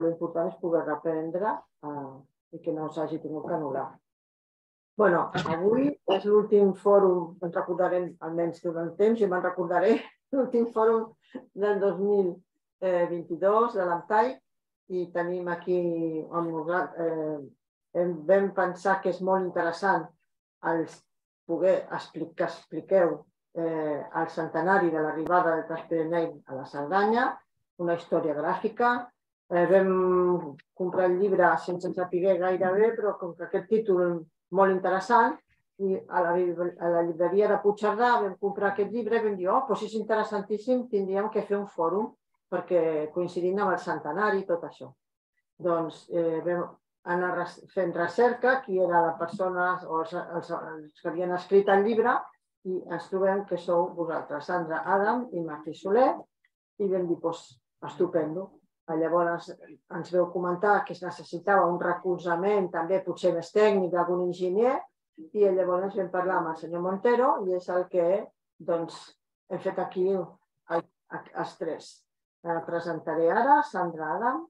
l'important és poder reprendre i que no s'hagi tingut que anul·lar. Bueno, avui és l'últim fòrum, ens recordarem almenys durant el temps, i me'n recordaré l'últim fòrum del 2022 de l'AMTAI, i tenim aquí on vam pensar que és molt interessant poder que expliqueu el centenari de l'arribada del Transpirenaic a la Cerdanya, una història gràfica. Vam comprar el llibre sense saber gairebé, però com que aquest títol molt interessant, i a la llibreria de Puigcerdà vam comprar aquest llibre i vam dir, doncs és interessantíssim, tindríem que fer un fòrum perquè coincidint amb el centenari i tot això. Doncs vam anar fent recerca, qui era la persona o els que havien escrit el llibre, i ens trobem que sou vosaltres, Sandra Adam i Martí Soler, i vam dir, doncs, estupendo. Llavors ens veu comentar que es necessitava un recolzament també potser més tècnic d'algun enginyer, i llavors vam parlar amb el senyor Montero i és el que hem fet aquí els tres. Presentaré ara Sandra Adam,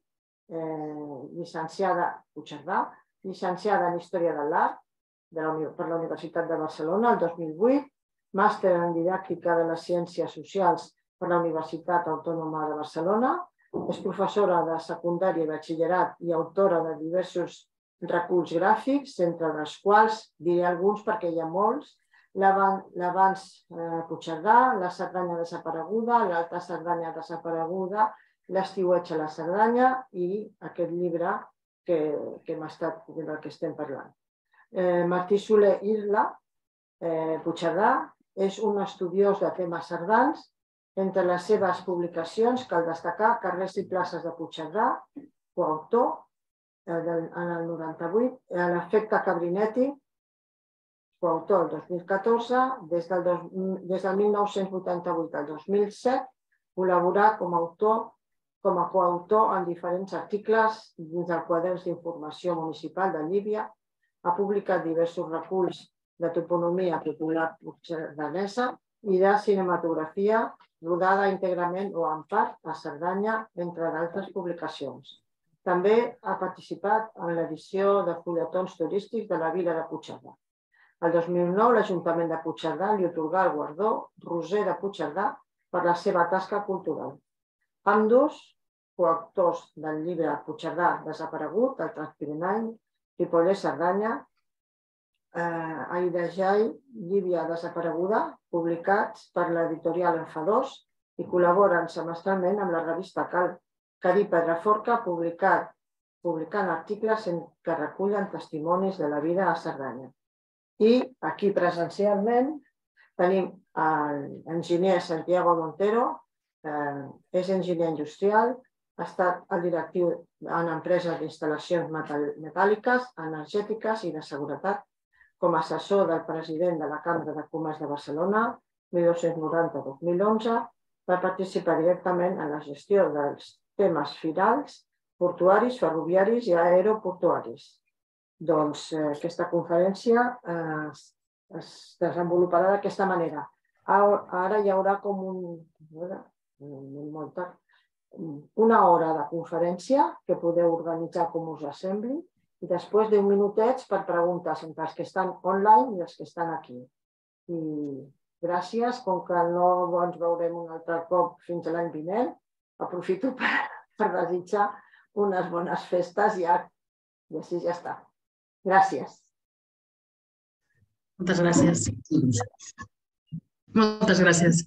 llicenciada a Puigcerdà, llicenciada en Història de l'Art per la Universitat de Barcelona el 2008, màster en Didàctica de les Ciències Socials per la Universitat Autònoma de Barcelona, és professora de secundària i batxillerat i autora de diversos reculls gràfics, entre els quals diré alguns perquè hi ha molts: l'Abans Puigcerdà, la Cerdanya desapareguda, l'Alta Cerdanya desapareguda, l'Estiueig a la Cerdanya i aquest llibre del que estem parlant. Martí Soler Isla Puigcerdà és un estudiós de temes cerdans. Entre les seves publicacions cal destacar Carrers i places de Puigcerdà, coautor en el 98, l'Efecte Cabrinetti, coautor el 2014, des del 1988 al 2007, col·laborà com a coautor en diferents articles dins del Quaderns d'Informació Municipal de Llívia, ha publicat diversos reculls de toponomia popular puigcerdanesa i de cinematografia rodada íntegrament o en part a Cerdanya, entre d'altres publicacions. També ha participat en l'edició de fulletons turístics de la vila de Puigcerdà. El 2009, l'Ajuntament de Puigcerdà li atorgà el guardó Roser de Puigcerdà per la seva tasca cultural. Ambdós, coautors del llibre Puigcerdà desaparegut, el Transpirenaic, Ripollès-Cerdanya, Aidejai, Llívia desapareguda, publicats per l'editorial Enfadós, i col·laboren semestralment amb la revista Cadí Pedraforca, publicant articles que recullen testimonis de la vida a Cerdanya. I aquí presencialment tenim l'enginyer Santiago Montero, és enginyer industrial, ha estat el directiu en empreses d'instal·lacions metàl·liques, energètiques i de seguretat, com a assessor del president de la Cambra de Comerç de Barcelona, 1990-2011, va participar directament en la gestió dels temes firals, portuaris, ferroviaris i aeroportuaris. Doncs aquesta conferència es desenvoluparà d'aquesta manera. Ara hi haurà com una hora de conferència que podeu organitzar com us sembli i després 10 minutets per preguntes entre els que estan online i els que estan aquí. I gràcies, com que no ens veurem un altre cop fins l'any vinent, aprofito per desitjar unes bones festes i així ja està. Gràcies. Moltes gràcies. Moltes gràcies.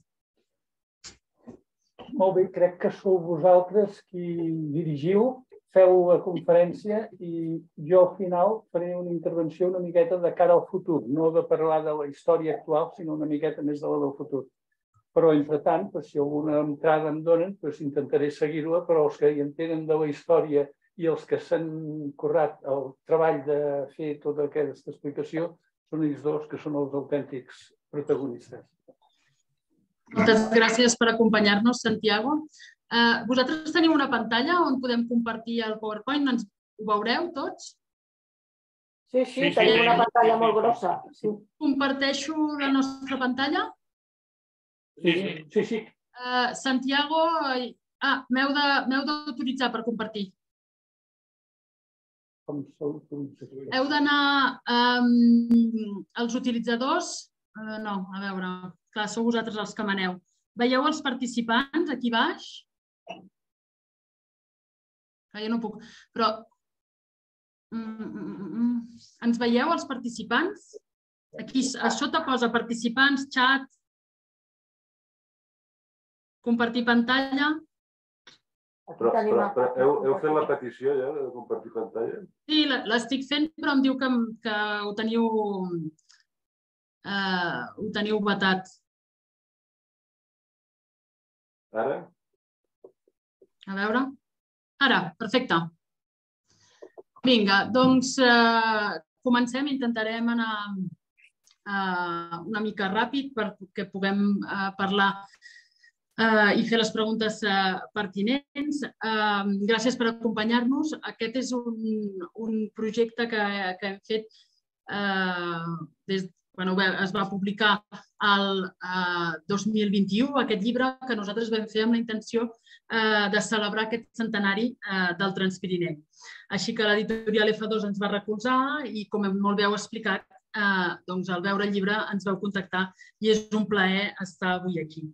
Molt bé, crec que sou vosaltres qui dirigiu, feu la conferència i jo al final faré una intervenció una miqueta de cara al futur, no de parlar de la història actual, sinó una miqueta més de la del futur. Però, entretant, si alguna entrada em donen, intentaré seguir-la, però els que hi entenen de la història i els que s'han currat el treball de fer tota aquesta explicació són ells dos que són els autèntics protagonistes. Moltes gràcies per acompanyar-nos, Santiago. Vosaltres teniu una pantalla on podem compartir el PowerPoint? Ho veureu tots? Sí, tenim una pantalla molt grossa. Comparteixo la nostra pantalla? Sí. Santiago, m'heu d'autoritzar per compartir. Heu d'anar... Els utilitzadors... No, a veure, clar, sou vosaltres els que maneu. Veieu els participants aquí baix? Jo no puc, però... Ens veieu els participants? Aquí a sota posa participants, xat, compartir pantalla. Però heu fet la petició ja de compartir pantalla? Sí, l'estic fent, però em diu que ho teniu vetat. Ara? A veure. Ara, perfecte. Vinga, doncs comencem. Intentarem anar una mica ràpid perquè puguem parlar i fer les preguntes pertinents. Gràcies per acompanyar-nos. Aquest és un projecte que hem fet des es va publicar el 2021, aquest llibre que nosaltres vam fer amb la intenció de celebrar aquest centenari del Transpirinenc. Així que l'editorial F2 ens va recolzar i, com molt bé heu explicat, al veure el llibre ens vau contactar i és un plaer estar avui aquí.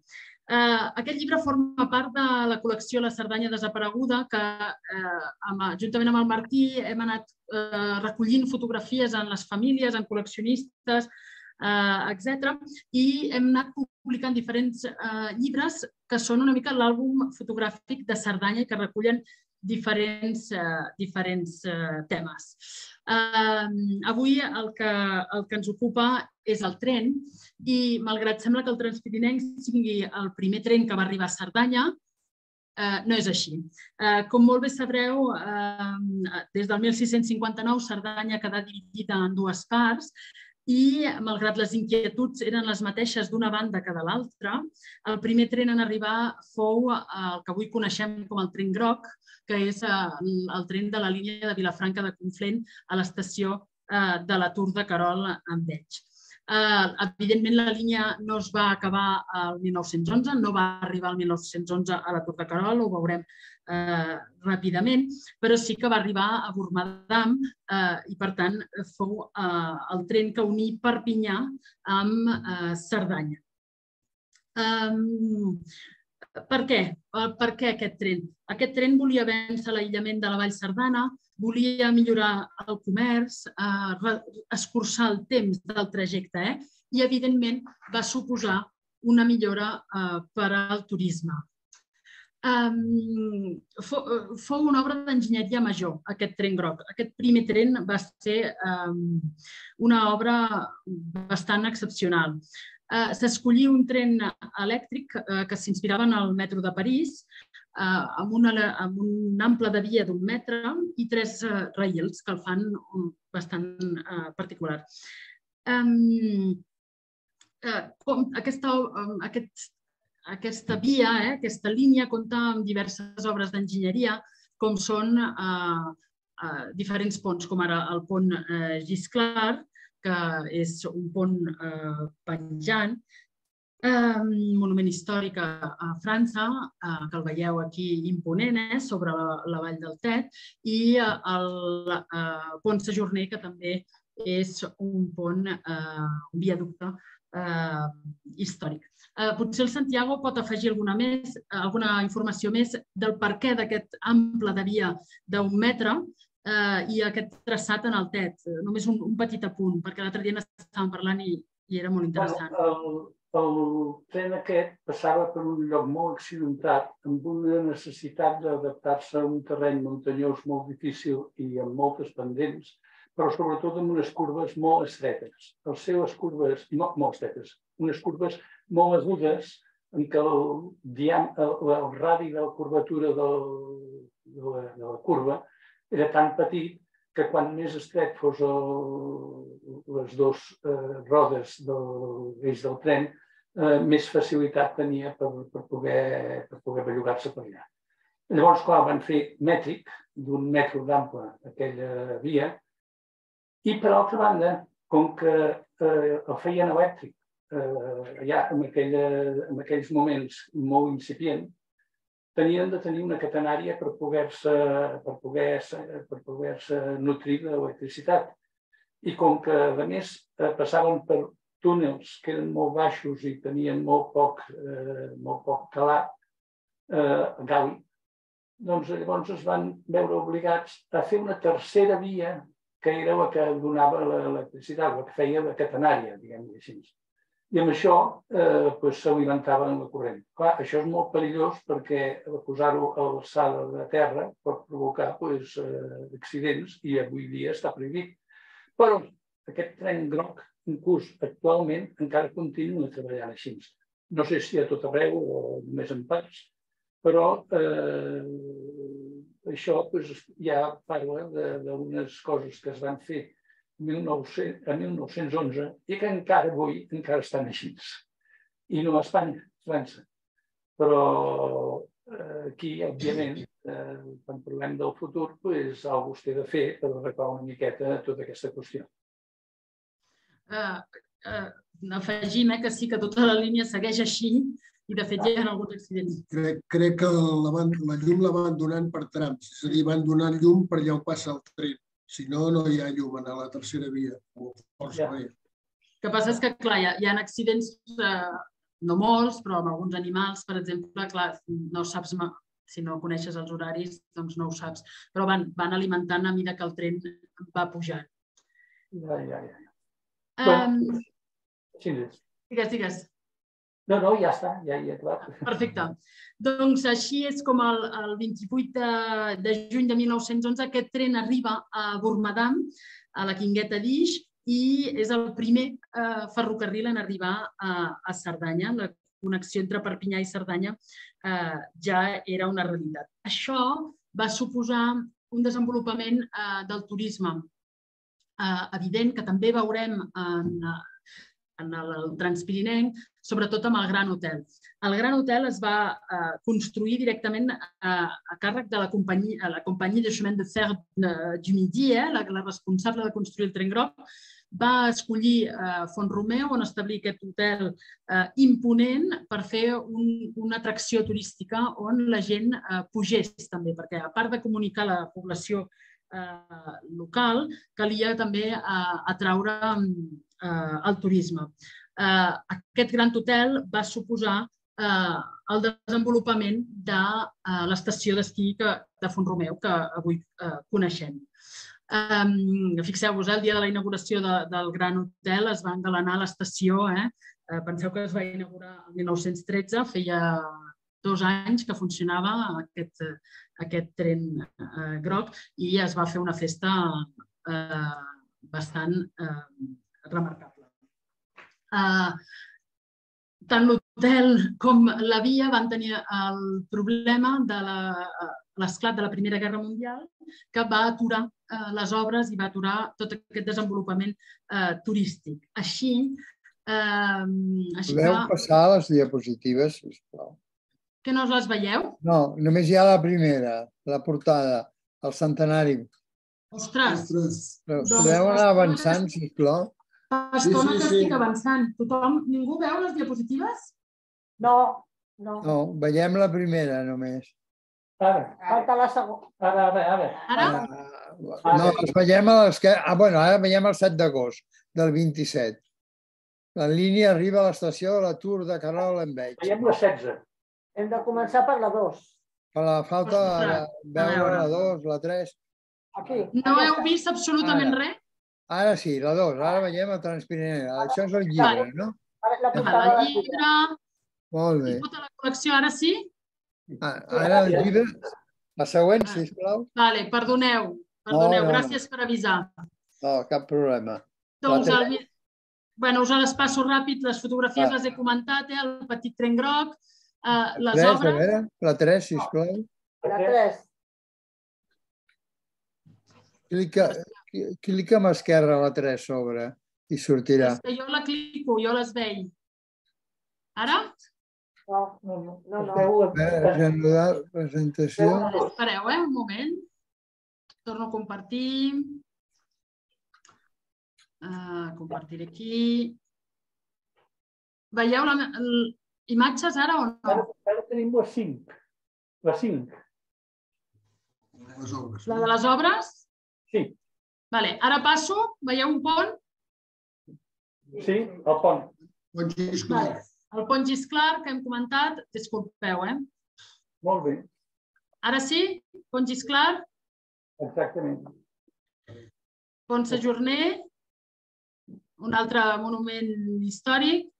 Aquest llibre forma part de la col·lecció La Cerdanya Desapareguda, que juntament amb el Martí hem anat recollint fotografies en les famílies, en col·leccionistes, etc. I hem anat publicant diferents llibres que són una mica l'àlbum fotogràfic de Cerdanya i que recullen diferents temes. Avui el que ens ocupa és el tren i, malgrat sembla que el Transpirinenc sigui el primer tren que va arribar a Cerdanya, no és així. Com molt bé sabreu, des del 1659 Cerdanya quedà dividida en dues parts i, malgrat les inquietuds eren les mateixes d'una banda que de l'altra, el primer tren en arribar fou el que avui coneixem com el tren groc, que és el tren de la línia de Vilafranca de Conflent a l'estació de la Tour de Querol amb Elx. Evidentment, la línia no es va acabar el 1911, no va arribar el 1911 a la Tour de Querol, ho veurem ràpidament, però sí que va arribar a Bormadam i, per tant, fou el tren que uní Perpinyà amb Cerdanya. Per què? Per què aquest tren? Aquest tren volia vèncer l'aïllament de la Vall Cerdana, volia millorar el comerç, escurçar el temps del trajecte i, evidentment, va suposar una millora per al turisme. Fou una obra d'enginyeria major, aquest tren groc. Aquest primer tren va ser una obra bastant excepcional. S'escollí un tren elèctric que s'inspirava en el metro de París, amb un ample de via d'1 metre i 3 rails, que el fan bastant particular. Aquesta via, aquesta línia, compta amb diverses obres d'enginyeria, com són diferents ponts, com ara el pont Gisclar, que és un pont penjant, un monument històric a França, que el veieu aquí imponent, sobre la vall del Tet, i el pont Sajourner, que també és un pont, un viaducte històric. Potser el Santiago pot afegir alguna informació més del perquè d'aquest ample de via d'1 metre i aquest traçat en el Tet. Només un petit apunt, perquè l'altre dia n'estàvem parlant i era molt interessant. El tren aquest passava per un lloc molt accidentat, amb una necessitat d'adaptar-se a un terreny muntanyós molt difícil i amb moltes pendents, però sobretot amb unes curves molt estretes. Les seves curves, molt estretes, unes curves molt agudes en què el radi de la curvatura de la curva era tan petit que quan més estret fos les dues rodes de l'eix del tren, més facilitat tenia per poder bellugar-se per allà. Llavors, clar, van fer mètric, d'1 metre d'ample, aquella via, i, per altra banda, com que el feien elèctric, ja en aquells moments molt incipient, tenien de tenir una catenària per poder-se nutrir d'electricitat. I com que, a més, passaven per túnels que eren molt baixos i tenien molt poc calat, gàlid, doncs llavors es van veure obligats a fer una tercera via que era la que donava l'electricitat, la que feia la catenària, diguem-ho així. I amb això s'alimentaven la corrent. Clar, això és molt perillós perquè posar-ho a l'alçada de terra pot provocar accidents i avui dia està prohibit. Però aquest tren groc, inclús actualment, encara continua treballant així. No sé si a tot arreu o només en parts, però això ja parla d'unes coses que es van fer a 1911 i que encara avui estan així. I no a Espanya, a França. Però aquí, òbviament, quan parlem del futur, algú es té de fer per arreglar una miqueta tota aquesta qüestió. Afegim que sí que tota la línia segueix així i, de fet, hi ha alguns accidents. Crec que la llum la van donant per trams, és a dir, van donant llum per allà on passa el tren. Si no, no hi ha llum a la tercera via. El que passa és que, clar, hi ha accidents, no molts, però amb alguns animals, per exemple, clar, no saps, si no coneixes els horaris, doncs no ho saps. Però van alimentant a mesura que el tren va pujant. Digues. No, ja està, ja hi ha clar. Perfecte. Doncs així és com el 28 de juny de 1911 aquest tren arriba a Bormadam, a la Guingueta d'Ix, i és el primer ferrocarril en arribar a Cerdanya. La connexió entre Perpinyà i Cerdanya ja era una realitat. Això va suposar un desenvolupament del turisme evident, que també veurem en el Transpirinenc, sobretot amb el Gran Hotel. El Gran Hotel es va construir directament a càrrec de la companyia de chemin de fer du Midi, la responsable de construir el tren groc, va escollir Font-romeu on establir aquest hotel imponent per fer una atracció turística on la gent pugés també, perquè a part de comunicar la població local, calia també atraure el turisme. Aquest gran hotel va suposar el desenvolupament de l'estació d'esquí de Font-romeu que avui coneixem. Fixeu-vos, el dia de la inauguració del Gran Hotel es va engalanar l'estació. Penseu que es va inaugurar el 1913, feia 2 anys que funcionava aquest tren groc i es va fer una festa bastant remarcable. Tant l'hotel com la via van tenir el problema de l'esclat de la Primera Guerra Mundial, que va aturar les obres i va aturar tot aquest desenvolupament turístic. Podeu passar les diapositives, sisplau? Que no les veieu? No, només hi ha la primera, la portada, el centenari. Ostres! Podeu anar avançant, sisplau? Fa estona que estic avançant. Ningú veu les diapositives? No. No, veiem la primera només. Falta la segona. Ara? No, les veiem a l'esquerra. Bueno, ara veiem el 7 d'agost del 27. La línia arriba a l'estació de l'atur de Carol Enveig. Veiem la 16. Hem de començar per la 2. Falta veure la 2, la 3. Aquí. No heu vist absolutament res? Ara sí, la 2. Ara veiem el Transpirinenc. Això és el llibre, no? El llibre. Molt bé. I tota la col·lecció, ara sí? Ara el llibre. La següent, sisplau. Vale, perdoneu. Gràcies per avisar. No, cap problema. Doncs, us les passo ràpid. Les fotografies les he comentat, el petit tren groc, les obres. La 3, sisplau. La 3. Clica amb esquerra la 3 sobre i sortirà. És que jo la clico, jo les veig. Ara? No. Presentació. Espereu, un moment. Torno a compartir. Compartiré aquí. Veieu imatges ara o no? Ara tenim les 5. La 5. Les obres. La de les obres? Sí. Ara passo, veieu un pont? Sí, el pont. Pont Gisclar. El pont Gisclar que hem comentat, disculpeu, Molt bé. Ara sí, pont Gisclar, Exactament. pont Sadurní, un altre monument històric,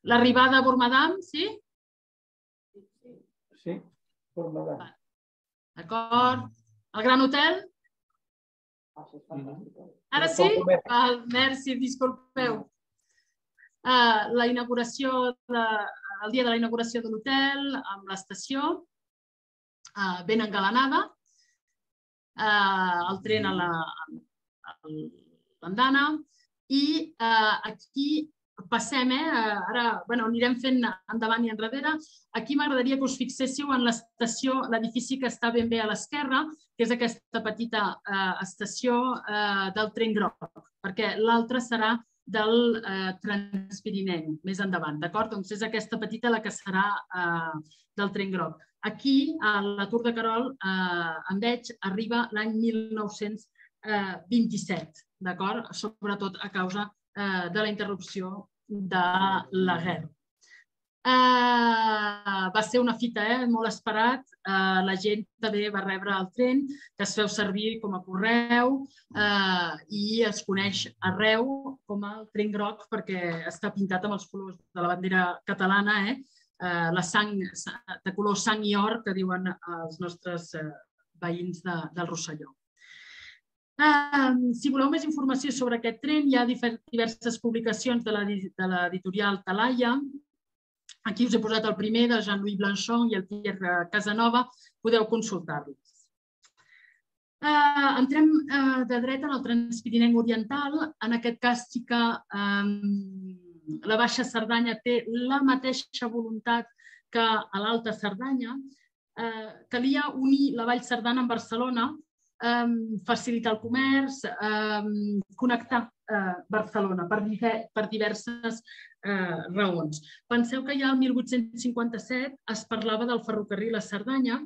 l'arribada a Bormadam, sí? Sí, Bormadam. D'acord. El Gran Hotel? Ara sí? Merci, disculpeu. La inauguració, el dia de la inauguració de l'hotel, amb l'estació, ben engalanada, el tren a l'andana, i aquí passem, ara anirem fent endavant i enrere. Aquí m'agradaria que us fixéssiu en l'estació, l'edifici que està ben bé a l'esquerra, que és aquesta petita estació del tren groc, perquè l'altra serà del Transpirinenc, més endavant, d'acord? Doncs és aquesta petita la que serà del tren groc. Aquí, a la Tour de Querol, en veig, arriba l'any 1927, d'acord? Sobretot a causa de la interrupció de la guerra. Va ser una fita molt esperat. La gent també va rebre el tren, que es feu servir com a correu i es coneix arreu com el tren groc perquè està pintat amb els colors de la bandera catalana, la sang de color sang i or que diuen els nostres veïns del Rosselló. Si voleu més informació sobre aquest tren, hi ha diverses publicacions de l'editorial Talaia. Aquí us he posat el primer de Jean-Louis Blanchon i el Pierre Casanova, podeu consultar-los. Entrem de dret en el Transpirinenc Oriental. En aquest cas sí que la Baixa Cerdanya té la mateixa voluntat que a l'Alta Cerdanya. Calia unir la Vall Cerdana amb Barcelona, facilitar el comerç, connectar Barcelona per diverses raons. Penseu que ja el 1857 es parlava del ferrocarril a Cerdanya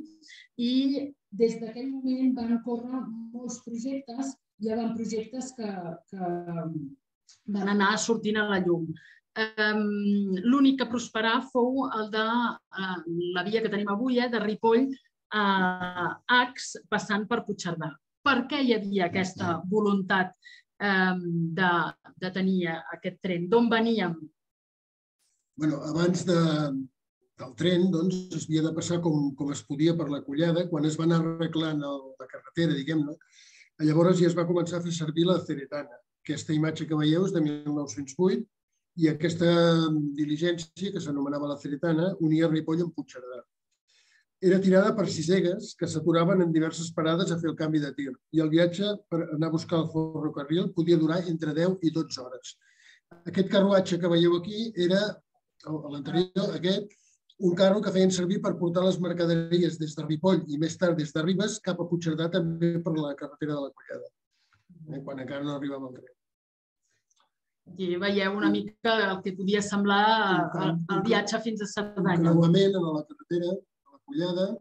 i des d'aquell moment van córrer molts projectes, hi havia projectes que van anar sortint a la llum. L'únic que prosperà fou el de la via que tenim avui, de Ripoll a Ax, passant per Puigcerdà. Per què hi havia aquesta voluntat de tenir aquest tren? D'on veníem? Abans del tren es havia de passar com es podia per la Collada. Quan es va anar arreglant la carretera, diguem-ne, llavors ja es va començar a fer servir la Ceretana. Aquesta imatge que veieu és de 1908 i aquesta diligència, que s'anomenava la Ceretana, unia Ripoll amb Puigcerdà. Era tirada per cisegues que s'aturaven en diverses parades a fer el canvi de tir i el viatge per anar a buscar el ferrocarril podia durar entre 10 i 12 hores. Aquest carruatge que veieu aquí era, l'anterior, un carro que feien servir per portar les mercaderies des de Ripoll i més tard des de Ribes cap a Puigcerdà també per la carretera de la Collada, quan encara no arribava el tren. Aquí veieu una mica el que podia semblar el viatge fins a Cerdanya. Un creuament a la carretera, Collada.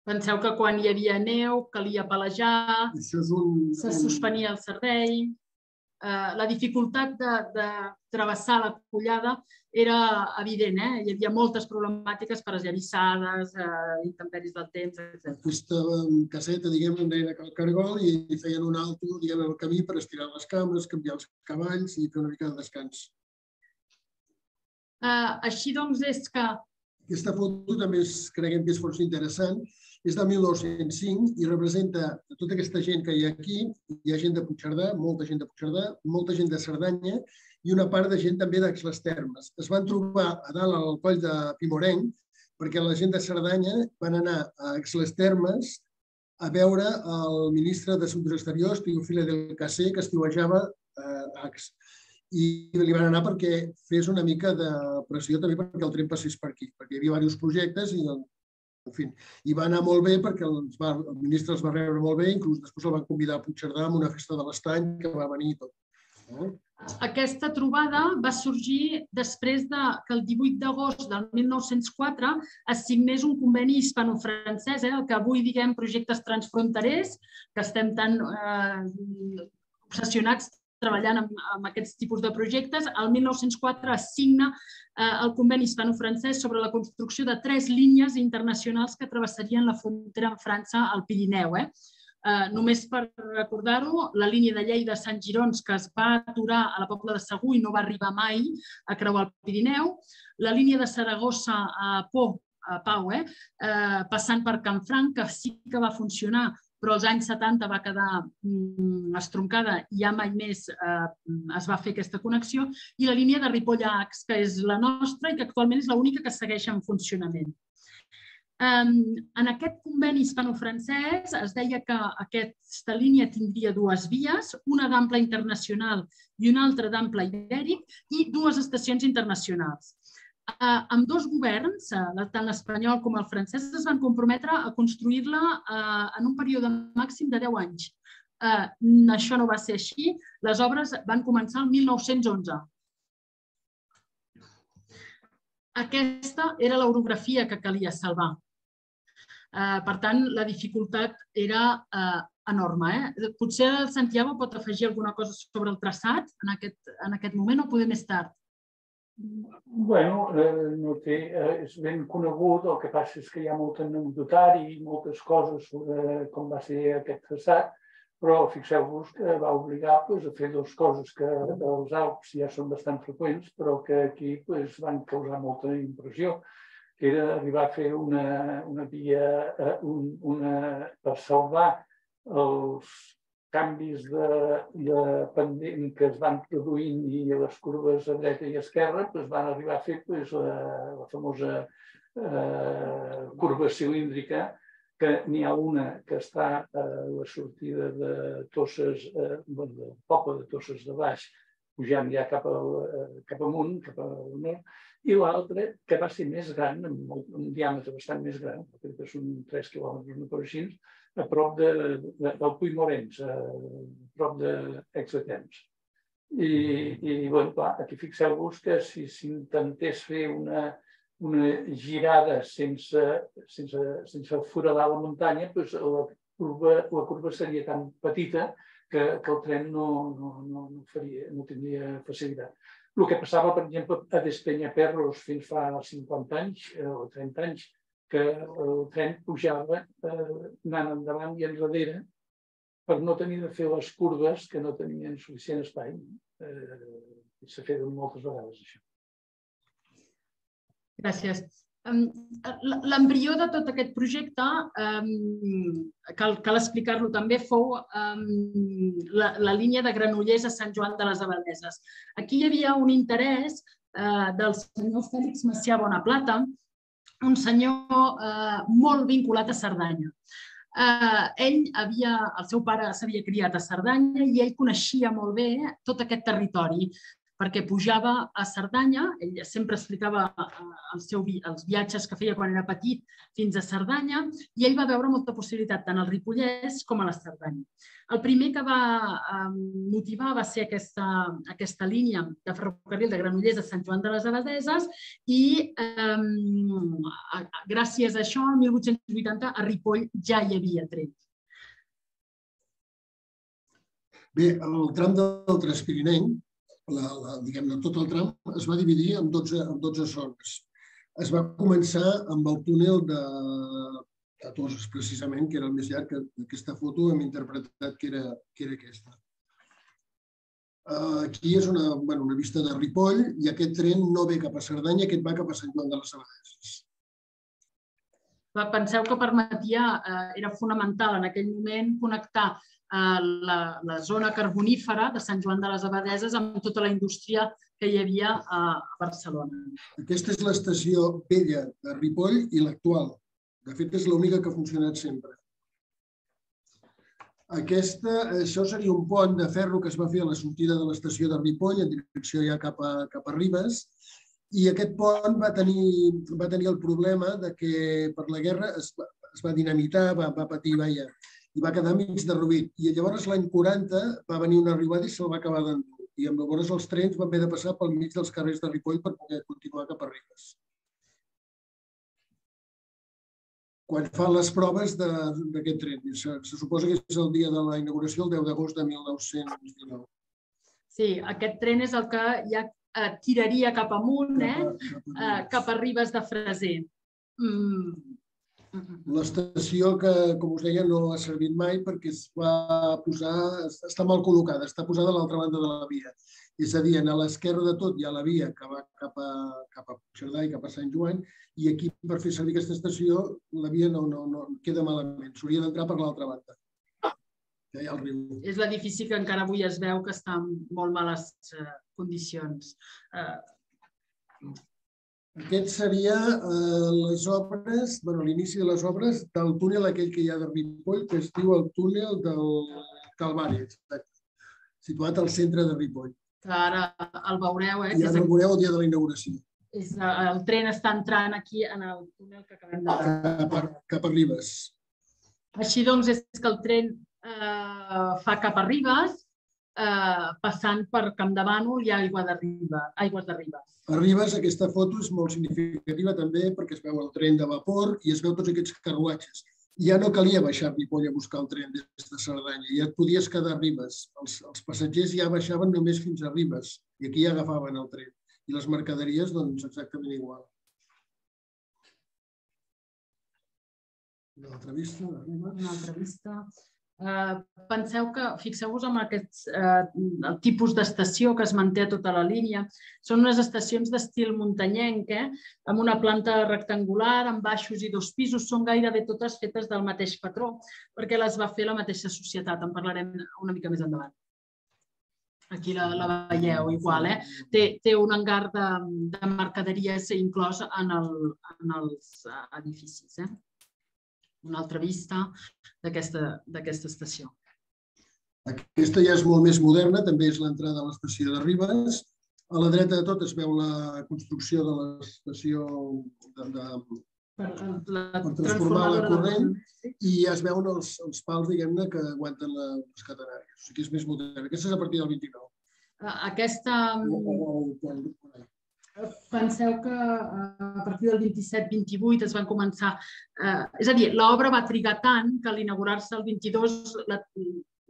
Penseu que quan hi havia neu calia palejar, se suspenia el servei. La dificultat de travessar la Collada era evident. Hi havia moltes problemàtiques per esllavissades, intempèries del temps, etc. Aquesta caseta, diguem-ne, deia que el cargol i feien un alto, diguem-ne, al camí per estirar les cames, canviar els cavalls i fer una mica de descans. Així doncs és que aquesta foto també creiem que és força interessant. És del 1905 i representa tota aquesta gent que hi ha aquí. Hi ha gent de Puigcerdà, molta gent de Puigcerdà, molta gent de Cerdanya i una part de gent també d'Aix-les Termes. Es van trobar a dalt al coll de Pimorenc perquè la gent de Cerdanya van anar a Aix-les Termes a veure el ministre d'Assumptes Exteriors, Teofile del Casser, que estiuejava a Aix. I li van anar perquè fes una mica de pressió també perquè el tren passés per aquí, perquè hi havia diversos projectes i, en fi, i va anar molt bé perquè el ministre els va rebre molt bé, inclús després el van convidar a Puigcerdà amb una festa de l'estany que va venir i tot. Aquesta trobada va sorgir després que el 18 d'agost del 1904 es signés un conveni hispano-francès, el que avui diguem projectes transfronterers, que estem tan obsessionats treballant amb aquests tipus de projectes. El 1904 es signa el conveni hispano-francès sobre la construcció de 3 línies internacionals que travessarien la frontera amb França al Pirineu. Només per recordar-ho, la línia de Lleida a Sant Girons, que es va aturar a la Pobla de Segur i no va arribar mai a creuar el Pirineu, la línia de Saragossa a Pau, passant per Canfranc, que sí que va funcionar, però als anys 70 va quedar estroncada i ja mai més es va fer aquesta connexió, i la línia de Ripoll a Ax, que és la nostra i que actualment és l'única que segueix en funcionament. En aquest conveni hispano-francès es deia que aquesta línia tindria 2 vies, una d'ample internacional i una altra d'ample ibèric, i 2 estacions internacionals. Ambdós governs, tant l'espanyol com el francès, es van comprometre a construir-la en un període màxim de 10 anys. Això no va ser així. Les obres van començar el 1911. Aquesta era l'orografia que calia salvar. Per tant, la dificultat era enorme. Potser el Santiago pot afegir alguna cosa sobre el traçat en aquest moment o poder més tard? Bueno, no té, és ben conegut, el que passa és que hi ha molt anecdotari i moltes coses sobre com va ser aquest traçat, però fixeu-vos que va obligar a fer 2 coses que als Alps ja són bastant freqüents, però que aquí van causar molta impressió, que era arribar a fer una via per salvar els canvis de pendent que es van produint i les curves a dreta i a esquerra, van arribar a fer la famosa curva cilíndrica, que n'hi ha una que està a la sortida de Tosses, del poble de Tosses de Baix, pujant ja cap amunt, cap al nord, i l'altra, que va ser més gran, amb un diàmetre bastant més gran, que són 3 quilòmetres, no per així, a prop del Puig Morens, a prop d'Exatems. I, clar, aquí fixeu-vos que si s'intentés fer una girada sense foradar la muntanya, la curva seria tan petita que el tren no tindria facilitat. El que passava, per exemple, a Despenyaperros fins fa 50 anys o 30 anys, que el tren pujava anant endavant i enrere per no tenir de fer les curves que no tenien suficient espai. S'ha fet moltes vegades, això. Gràcies. L'embrió de tot aquest projecte, cal explicar-lo també, fou la línia de Granollers a Sant Joan de les Abadesses. Aquí hi havia un interès del senyor Fèlix Macià Bonaplata, un senyor molt vinculat a Cerdanya. El seu pare s'havia criat a Cerdanya i ell coneixia molt bé tot aquest territori, perquè pujava a Cerdanya, ell sempre explicava els viatges que feia quan era petit fins a Cerdanya, i ell va veure molta possibilitat tant al Ripollès com a la Cerdanya. El primer que va motivar va ser aquesta línia de ferrocarril de Granollers a Sant Joan de les Abadesses i gràcies a això, el 1880, a Ripoll ja hi havia tren. Bé, el tram del Transpirinenc, diguem-ne, tot el tram es va dividir en 12 zones. Es va començar amb el túnel de Toses, precisament, que era el més llarg, que aquesta foto hem interpretat que era aquesta. Aquí és una vista de Ripoll i aquest tren no ve cap a Cerdanya, aquest va cap a Sant Joan de les Abadesses. Penseu que permetia, era fonamental en aquell moment, connectar la zona carbonífera de Sant Joan de les Abadesses amb tota la indústria que hi havia a Barcelona. Aquesta és l'estació vella de Ripoll i l'actual. De fet, és l'única que ha funcionat sempre. Això seria un pont de ferro que es va fer a la sortida de l'estació de Ripoll en direcció ja cap a Ribes, i aquest pont va tenir el problema que per la guerra es va dinamitar, va patir, i va quedar mig derruït. I llavors l'any 40 va venir una riuada i se'l va acabar d'endur. i llavors els trens van haver de passar pel mig dels carrers de Ripoll per poder continuar cap a Ribes. Quan fan les proves d'aquest tren, se suposa que és el dia de la inauguració, el 10 d'agost de 1919. Sí, aquest tren és el que ja tiraria cap amunt, cap a Ribes de Freser. L'estació que, com us deia, no ha servit mai perquè es va posar, està mal col·locada, està posada a l'altra banda de la via. És a dir, a l'esquerra de tot hi ha la via que va cap a Puigcerdà i cap a Sant Joan, i aquí, per fer servir aquesta estació, la via no queda malament, s'hauria d'entrar per l'altra banda. Ja hi ha el riu. És l'edifici que encara avui es veu que està en molt males condicions. Aquest seria les obres, l'inici de les obres del túnel aquell que hi ha de Ripoll, que es diu el túnel del Calvari, situat al centre de Ripoll. Que ara el veureu. I ara el veureu el dia de la inauguració. El tren està entrant aquí en el túnel que acabem de veure. Cap a Ribes. Així doncs, és que el tren fa cap a Ribes, passant per Camp de Bànol i Aigües de Ribes. A Ribes aquesta foto és molt significativa també perquè es veu el tren de vapor i es veu tots aquests carruatges. Ja no calia baixar a Ripoll a buscar el tren des de Cerdanya, ja et podies quedar a Ribes. Els passatgers ja baixaven només fins a Ribes i aquí ja agafaven el tren. I les mercaderies, doncs, exactament igual. Una altra vista de Ribes. Una altra vista. Fixeu-vos en aquest tipus d'estació que es manté a tota la línia. Són unes estacions d'estil muntanyenc, amb una planta rectangular, amb baixos i 2 pisos. Són gairebé totes fetes del mateix patró, perquè les va fer la mateixa societat. En parlarem una mica més endavant. Aquí la veieu igual. Té un hangar de mercaderies inclòs en els edificis. Una altra vista d'aquesta estació. Aquesta ja és molt més moderna, també és l'entrada a l'estació de Ribes. A la dreta de tot es veu la construcció de l'estació per transformar la corrent i es veuen els pals, diguem-ne, que aguanten les catenàries. O sigui que és més moderna. Aquesta és a partir del 29. Penseu que a partir del 27-28 es van començar... És a dir, l'obra va trigar tant que a l'inaugurar-se el 22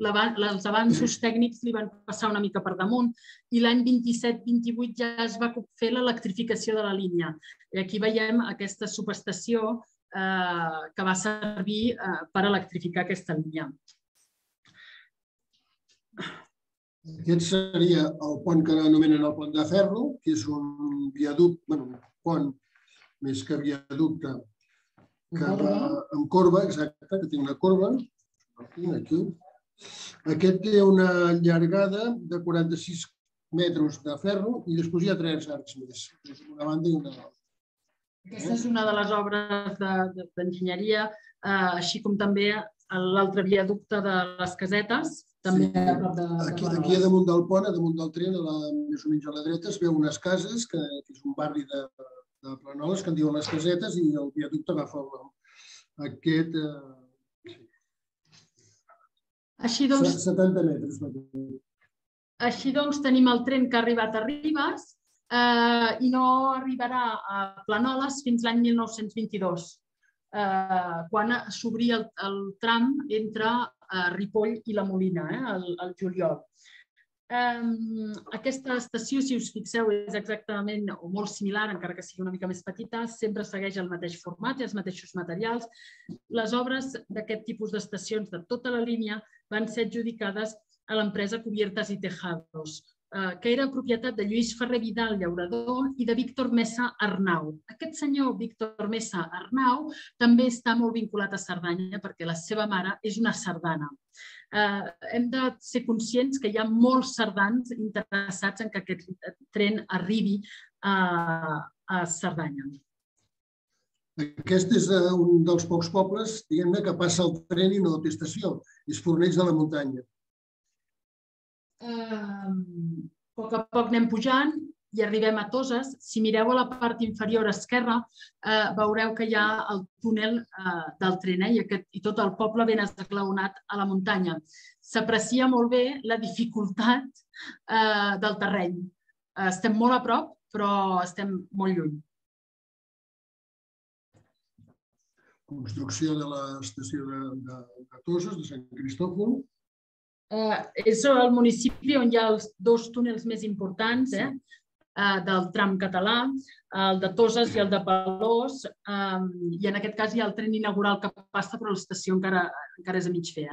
els avanços tècnics li van passar una mica per damunt i l'any 27-28 ja es va fer l'electrificació de la línia. I aquí veiem aquesta subestació que va servir per electrificar aquesta línia. Aquest seria el pont que anomenen el pont de ferro, que és un viaducte, un pont més que viaducte, que va amb corba, exacte, que té una corba, aquí. Aquest té una llargada de 46 metres de ferro i després hi ha 3 arcs més, una banda i una altra. Aquesta és una de les obres d'enginyeria, així com també l'altre viaducte de les Casetes, també a prop de Planoles. Aquí damunt del pont, damunt del tren, més o menys a la dreta, es veu unes cases, que és un barri de Planoles, que en diuen les Casetes, i el viaducte agafa el nom. Aquest... 70 metres. Així doncs, tenim el tren que ha arribat a Ribes i no arribarà a Planoles fins l'any 1922, quan s'obria el tram entre Ripoll i la Molina, al juliol. Aquesta estació, si us fixeu, és exactament o molt similar, encara que sigui una mica més petita, sempre segueix el mateix format i els mateixos materials. Les obres d'aquest tipus d'estacions de tota la línia van ser adjudicades a l'empresa Cubiertas y Tejados, que era propietat de Lluís Ferrer Vidal, llaurador, i de Víctor Mesa Arnau. Aquest senyor, Víctor Mesa Arnau, també està molt vinculat a Cerdanya perquè la seva mare és una cerdana. Hem de ser conscients que hi ha molts cerdans interessats en que aquest tren arribi a Cerdanya. Aquest és un dels pocs pobles, diguem-ne, que passa el tren i no té estació. És Fornells de la Muntanya. A poc anem pujant i arribem a Toses. Si mireu a la part inferior esquerra, veureu que hi ha el túnel del tren i tot el poble ben esglaonat a la muntanya. S'aprecia molt bé la dificultat del terreny. Estem molt a prop, però estem molt lluny. Construcció de l'estació de Toses, de Sant Cristòfol. És el municipi on hi ha els dos túnels més importants del tram català, el de Toses i el de Palós, i en aquest cas hi ha el tren inaugural que passa, però l'estació encara és a mig fer.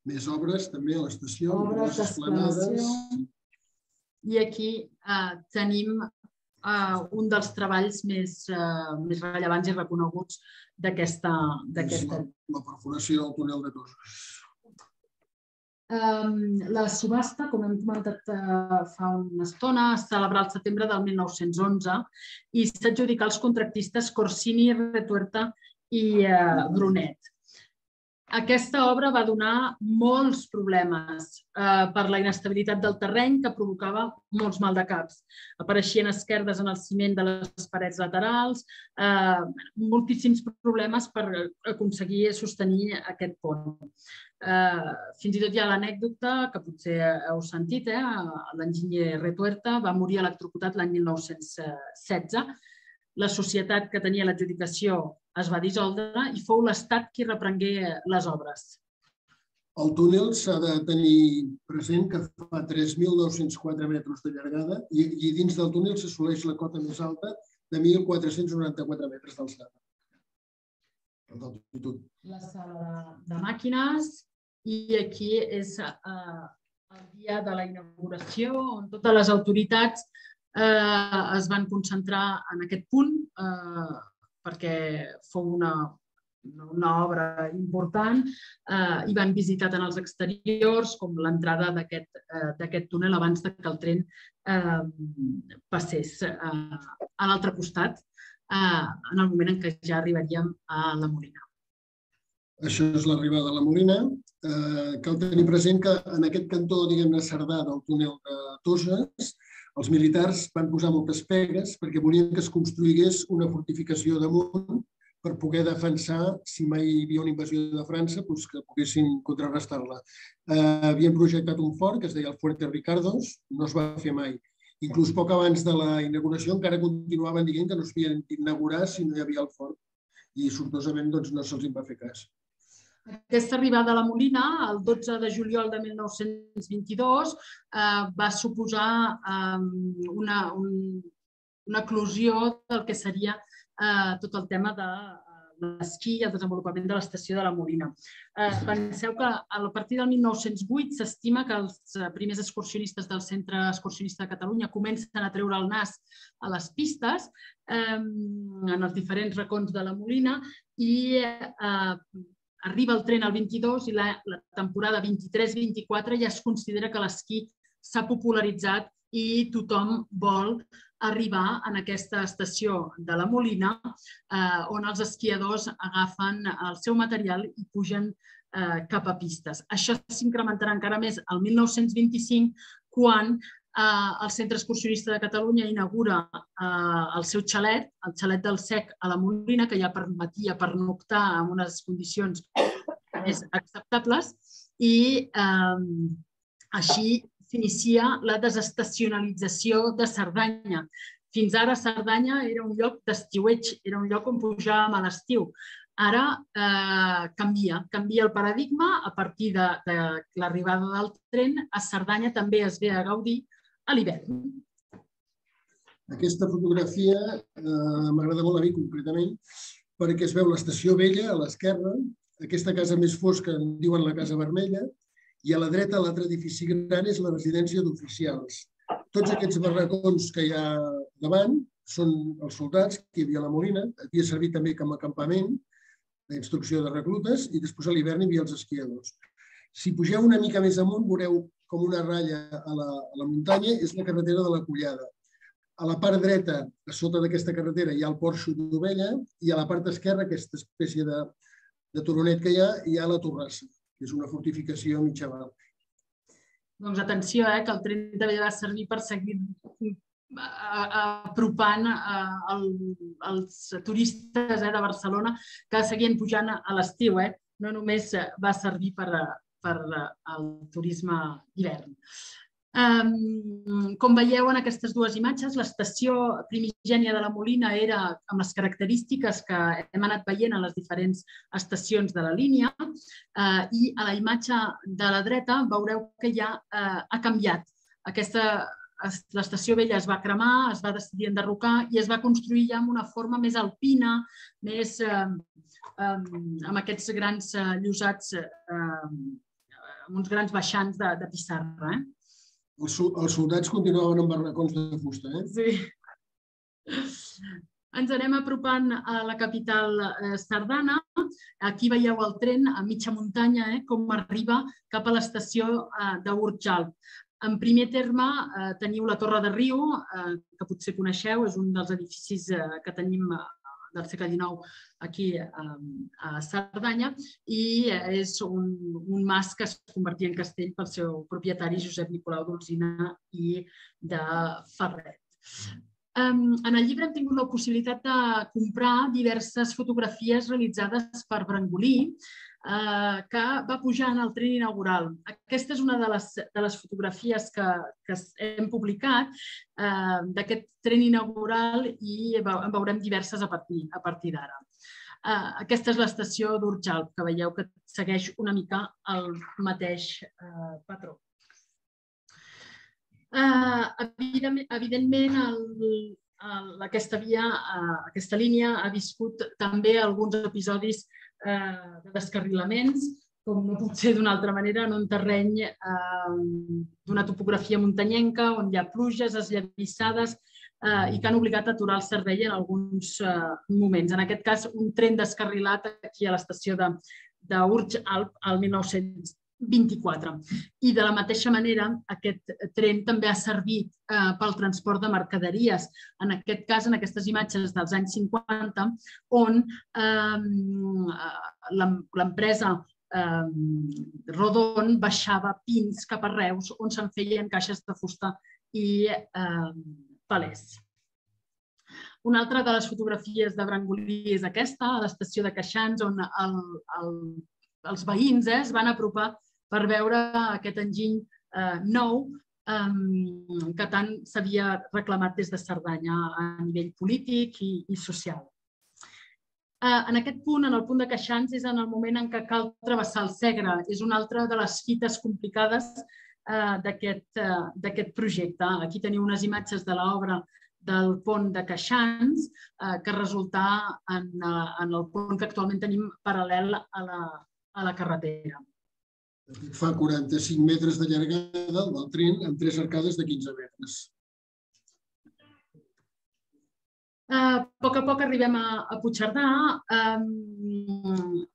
Més obres també a l'estació, les esplanades. I aquí tenim un dels treballs més rellevants i reconeguts d'aquesta... La perforació del túnel de Toses. La subhasta, com hem comentat fa una estona, es celebrà al setembre del 1911 i s'adjudicà als contractistes Corsini, Retuerta i Brunet. Aquesta obra va donar molts problemes per la inestabilitat del terreny que provocava molts maldecaps. Apareixien esquerdes en el ciment de les parets laterals, moltíssims problemes per aconseguir sostenir aquest pont. Fins i tot hi ha l'anècdota, que potser heu sentit, l'enginyer Retuerta va morir electrocutat l'any 1916. La societat que tenia l'adjudicació es va dissoldre i fou l'Estat qui reprengué les obres. El túnel s'ha de tenir present que fa 3.904 metres de llargada i dins del túnel s'assoleix la cota més alta de 1.494 metres d'alçada. La sala de màquines i aquí és el dia de la inauguració on totes les autoritats es van concentrar en aquest punt perquè fou una obra important i van visitar tant els exteriors com l'entrada d'aquest túnel abans que el tren passés a l'altre costat en el moment en què ja arribaríem a la Molina. Això és l'arribada a la Molina. Cal tenir present que en aquest cantó, diguem-ne, Cerdà del túnel de Toses, els militars van posar moltes pegues perquè volien que es construïgués una fortificació damunt per poder defensar, si mai hi havia una invasió de França, que poguessin contrarrestar-la. Havien projectat un fort que es deia el Fuerte Ricardos, no es va fer mai. Inclús poc abans de la inauguració encara continuaven dient que no es havien d'inaugurar si no hi havia el fort i sortosament no se'ls va fer cas. Aquesta arribada a la Molina, el 12 de juliol de 1922, va suposar una eclosió del que seria tot el tema de l'esquí i el desenvolupament de l'estació de la Molina. Penseu que a partir del 1908 s'estima que els primers excursionistes del Centre Excursionista de Catalunya comencen a treure el nas a les pistes en els diferents racons de la Molina i arriba el tren al 22 i la temporada 23-24 ja es considera que l'esquí s'ha popularitzat i tothom vol arribar en aquesta estació de la Molina on els esquiadors agafen el seu material i pugen cap a pistes. Això s'incrementarà encara més el 1925 quan el Centre Excursionista de Catalunya inaugura el seu xalet, el xalet del Sec a la Molina, que ja permetia pernoctar en unes condicions més acceptables i així s'inicia la desestacionalització de Cerdanya. Fins ara Cerdanya era un lloc d'estiueig, era un lloc on pujàvem a l'estiu. Ara canvia el paradigma a partir de l'arribada del tren. A Cerdanya també es ve a gaudir a l'hivern. Aquesta fotografia m'agrada molt a mi concretament perquè es veu l'estació vella a l'esquerra, aquesta casa més fosca en diuen la Casa Vermella, i a la dreta l'altre edifici gran és la residència d'oficials. Tots aquests barracons que hi ha davant són els soldats que hi havia a la Molina, havia servit també com a campament d'instrucció de reclutes i després a l'hivern hi havia els esquiadors. Si pugeu una mica més amunt veureu com una ratlla a la muntanya és la carretera de la Collada. A la part dreta, a sota d'aquesta carretera, hi ha el porxo d'Ovella i a la part esquerra, aquesta espècie de turonet que hi ha la Torrassa, que és una fortificació mitjaval. Doncs atenció, que el tren també va servir per seguir apropant els turistes de Barcelona que seguien pujant a l'estiu. No només va servir per al turisme d'hivern. Com veieu en aquestes dues imatges, l'estació primigènia de la Molina era amb les característiques que hem anat veient en les diferents estacions de la línia i a la imatge de la dreta veureu que ja ha canviat. L'estació vella es va cremar, es va decidir enderrocar i es va construir ja amb una forma més alpina, més amb aquests grans llosats, amb uns grans baixants de pissarra. Els soldats continuaven amb barracons de fusta, Sí. Ens anem apropant a la capital sardana. Aquí veieu el tren a mitja muntanya, com arriba cap a l'estació d'Urjalp. En primer terme, teniu la Torre de Riu, que potser coneixeu, és un dels edificis que tenim del segle XIX aquí a Cerdanya i és un mas que es convertia en castell pel seu propietari Josep Nicolau d'Olzina i de Ferret. En el llibre hem tingut la possibilitat de comprar diverses fotografies realitzades per Brangolí, que va pujar en el tren inaugural. Aquesta és una de les fotografies que hem publicat d'aquest tren inaugural i en veurem diverses a partir d'ara. Aquesta és l'estació d'Urjalp, que veieu que segueix una mica el mateix patró. Evidentment, aquesta línia ha viscut també alguns episodis de descarrilaments, com no pot ser d'una altra manera, en un terreny d'una topografia muntanyenca, on hi ha pluges, esllavissades i que han obligat a aturar el servei en alguns moments. En aquest cas, un tren descarrilat aquí a l'estació d'Urjalp al 1924. I de la mateixa manera, aquest tren també ha servit pel transport de mercaderies. En aquest cas, en aquestes imatges dels anys 50, on l'empresa Rodon baixava pins cap a Reus, on se'n feien caixes de fusta i palès. Una altra de les fotografies de Brangolí és aquesta, a l'estació de Queixans, on els veïns es van apropar per veure aquest enginy nou que tant s'havia reclamat des de Cerdanya a nivell polític i social. En aquest punt, en el punt de Queixans, és en el moment en què cal travessar el Segre. És una altra de les fites complicades d'aquest projecte. Aquí teniu unes imatges de l'obra del pont de Queixans, que resulta en el pont que actualment tenim paral·lel a la carretera. Fa 45 metres de llargada del tren amb 3 arcades de 15 metres. A poc arribem a Puigcerdà.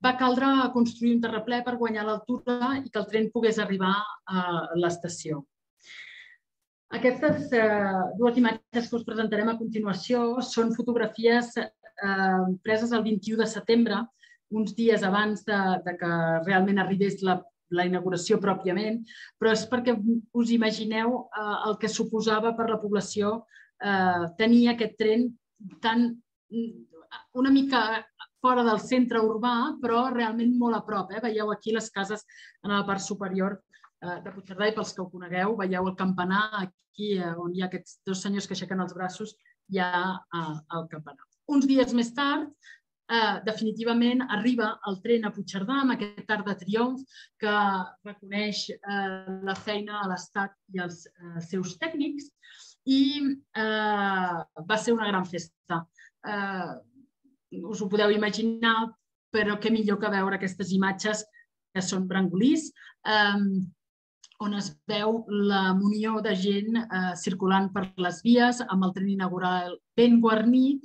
Va caldre construir un terraplè per guanyar l'altura i que el tren pogués arribar a l'estació. Aquestes dues imatges que us presentarem a continuació són fotografies preses el 21 de setembre, uns dies abans que realment arribés la inauguració pròpiament, però és perquè us imagineu el que suposava per la població tenir aquest tren una mica fora del centre urbà, però realment molt a prop. Veieu aquí les cases en la part superior de Puigcerdà i pels que ho conegueu, veieu el campanar, aquí on hi ha aquests dos senyors que aixequen els braços, hi ha el campanar. Uns dies més tard, definitivament arriba el tren a Puigcerdà amb aquest arc de triomf que reconeix la feina a l'Estat i als seus tècnics i va ser una gran festa. Us ho podeu imaginar, però què millor que veure aquestes imatges que són Brangolís, on es veu la munió de gent circulant per les vies, amb el tren inaugural ben guarnit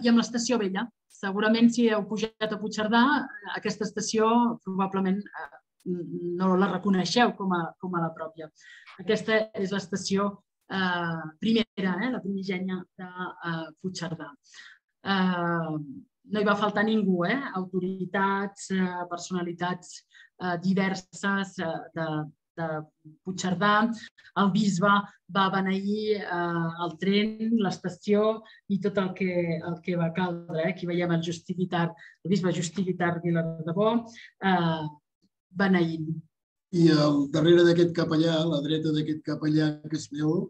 i amb l'estació vella. Segurament, si heu pujat a Puigcerdà, aquesta estació probablement no la reconeixeu com a la pròpia. Aquesta és l'estació primera, la primigènia de Puigcerdà. No hi va faltar ningú, autoritats, personalitats diverses de Puigcerdà, el bisbe va beneir el tren, l'estació i tot el que va caldre. Aquí veiem el bisbe Justí Guitart Vilardebó beneint. I al darrere d'aquest capellà, a la dreta d'aquest capellà que es veu,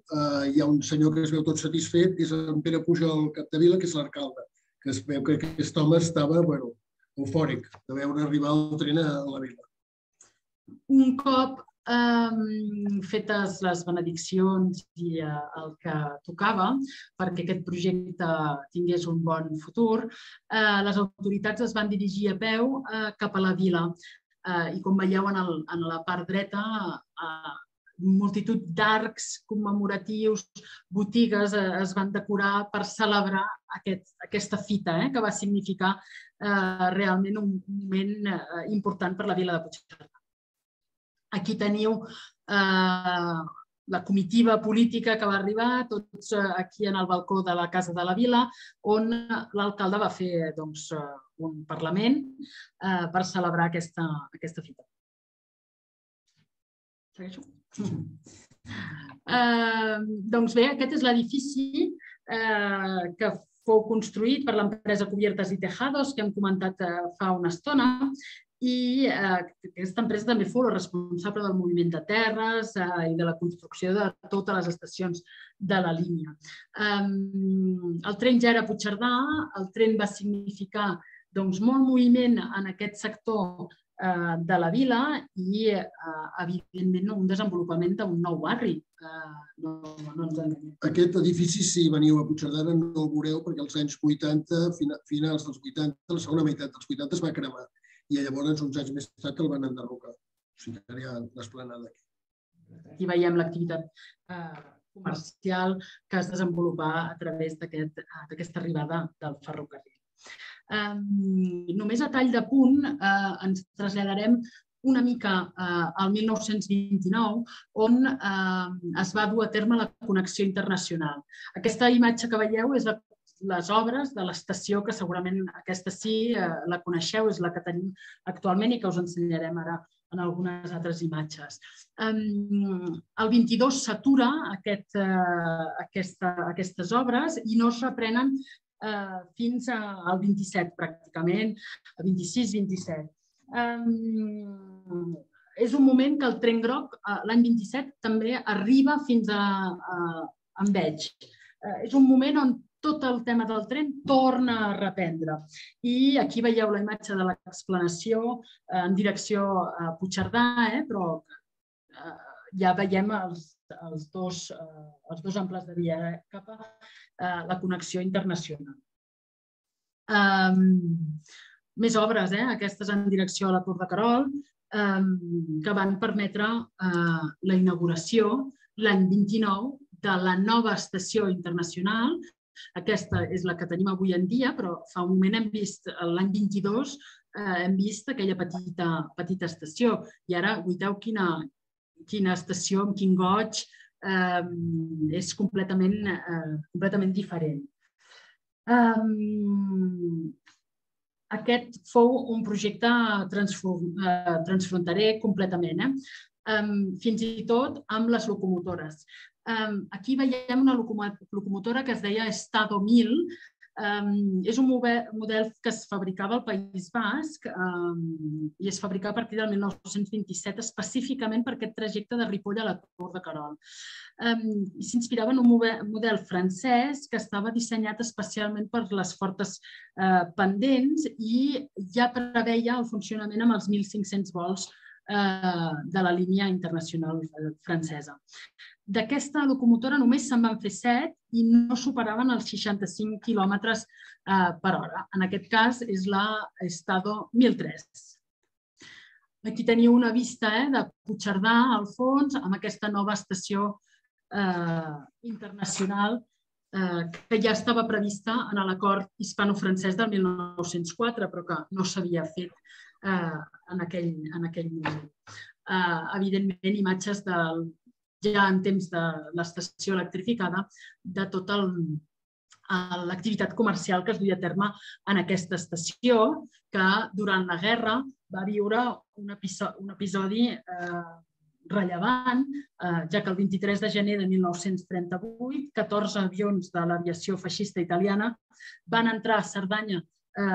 hi ha un senyor que es veu tot satisfet, que és en Pere Pujol Capdevila, que és l'alcalde, que es veu que aquest home estava eufòric de veure arribar el tren a la vila. Un cop fetes les benediccions i el que tocava perquè aquest projecte tingués un bon futur, les autoritats es van dirigir a peu cap a la vila. I com veieu en la part dreta, multitud d'arcs commemoratius, botigues es van decorar per celebrar aquesta fita, que va significar realment un moment important per la vila de Puigcerdà. Aquí teniu la comitiva política que va arribar, tots aquí en el balcó de la Casa de la Vila, on l'alcalde va fer un parlament per celebrar aquesta fita. Segueixo? Doncs bé, aquest és l'edifici que fou construït per l'empresa Cubiertas y Tejados, que hem comentat fa una estona, i aquesta empresa també fou la responsable del moviment de terres i de la construcció de totes les estacions de la línia. El tren ja era a Puigcerdà, el tren va significar molt moviment en aquest sector de la vila i, evidentment, un desenvolupament d'un nou barri. No ens enganyem. Aquest edifici, si veniu a Puigcerdà, no el veureu perquè als anys 80, finals dels 80, la segona meitat dels 80 es va cremar. I llavors, uns anys més tard, el van enderrocar. O sigui, que hi ha l'esplanada aquí. Aquí veiem l'activitat comercial que es desenvolupa a través d'aquesta arribada del ferrocarril. Només a tall de punt ens traslladarem una mica al 1929, on es va dur a terme la connexió internacional. Aquesta imatge que veieu és les obres de l'estació, que segurament aquesta sí la coneixeu, és la que tenim actualment i que us ensenyarem ara en algunes altres imatges. El 22 s'atura aquestes obres i no es reprenen fins al 27, pràcticament, el 26-27. És un moment que el tren groc, l'any 27, també arriba fins a Enveig. És un moment on tot el tema del tren torna a reprendre. I aquí veieu la imatge de l'explanació en direcció a Puigcerdà, però ja veiem els dos amples de via cap a la connexió internacional. Més obres, aquestes en direcció a la Tor de Querol, que van permetre la inauguració l'any 29 de la nova estació internacional. Aquesta és la que tenim avui en dia, però fa un moment hem vist, l'any 22, hem vist aquella petita estació. I ara, veieu quina estació, amb quin goig, és completament diferent. Aquest fou un projecte transfronterer completament, fins i tot amb les locomotores. Aquí veiem una locomotora que es deia Estado 1000. És un model que es fabricava al País Basc i es fabricava a partir del 1927 específicament per aquest trajecte de Ripoll a la Tor de Querol. S'inspirava en un model francès que estava dissenyat especialment per les fortes pendents i ja preveia el funcionament amb els 1.500 vols de la línia internacional francesa. D'aquesta locomotora només se'n van fer 7 i no superaven els 65 quilòmetres per hora. En aquest cas és la Estado 1003. Aquí teniu una vista de Puigcerdà al fons amb aquesta nova estació internacional que ja estava prevista en l'acord hispano-francès del 1904, però que no s'havia fet en aquell moment. Evidentment, imatges ja en temps de l'estació electrificada de tota l'activitat comercial que es duia a terme en aquesta estació, que durant la guerra va viure un episodi rellevant, ja que el 23 de gener de 1938, 14 avions de l'aviació feixista italiana van entrar a Cerdanya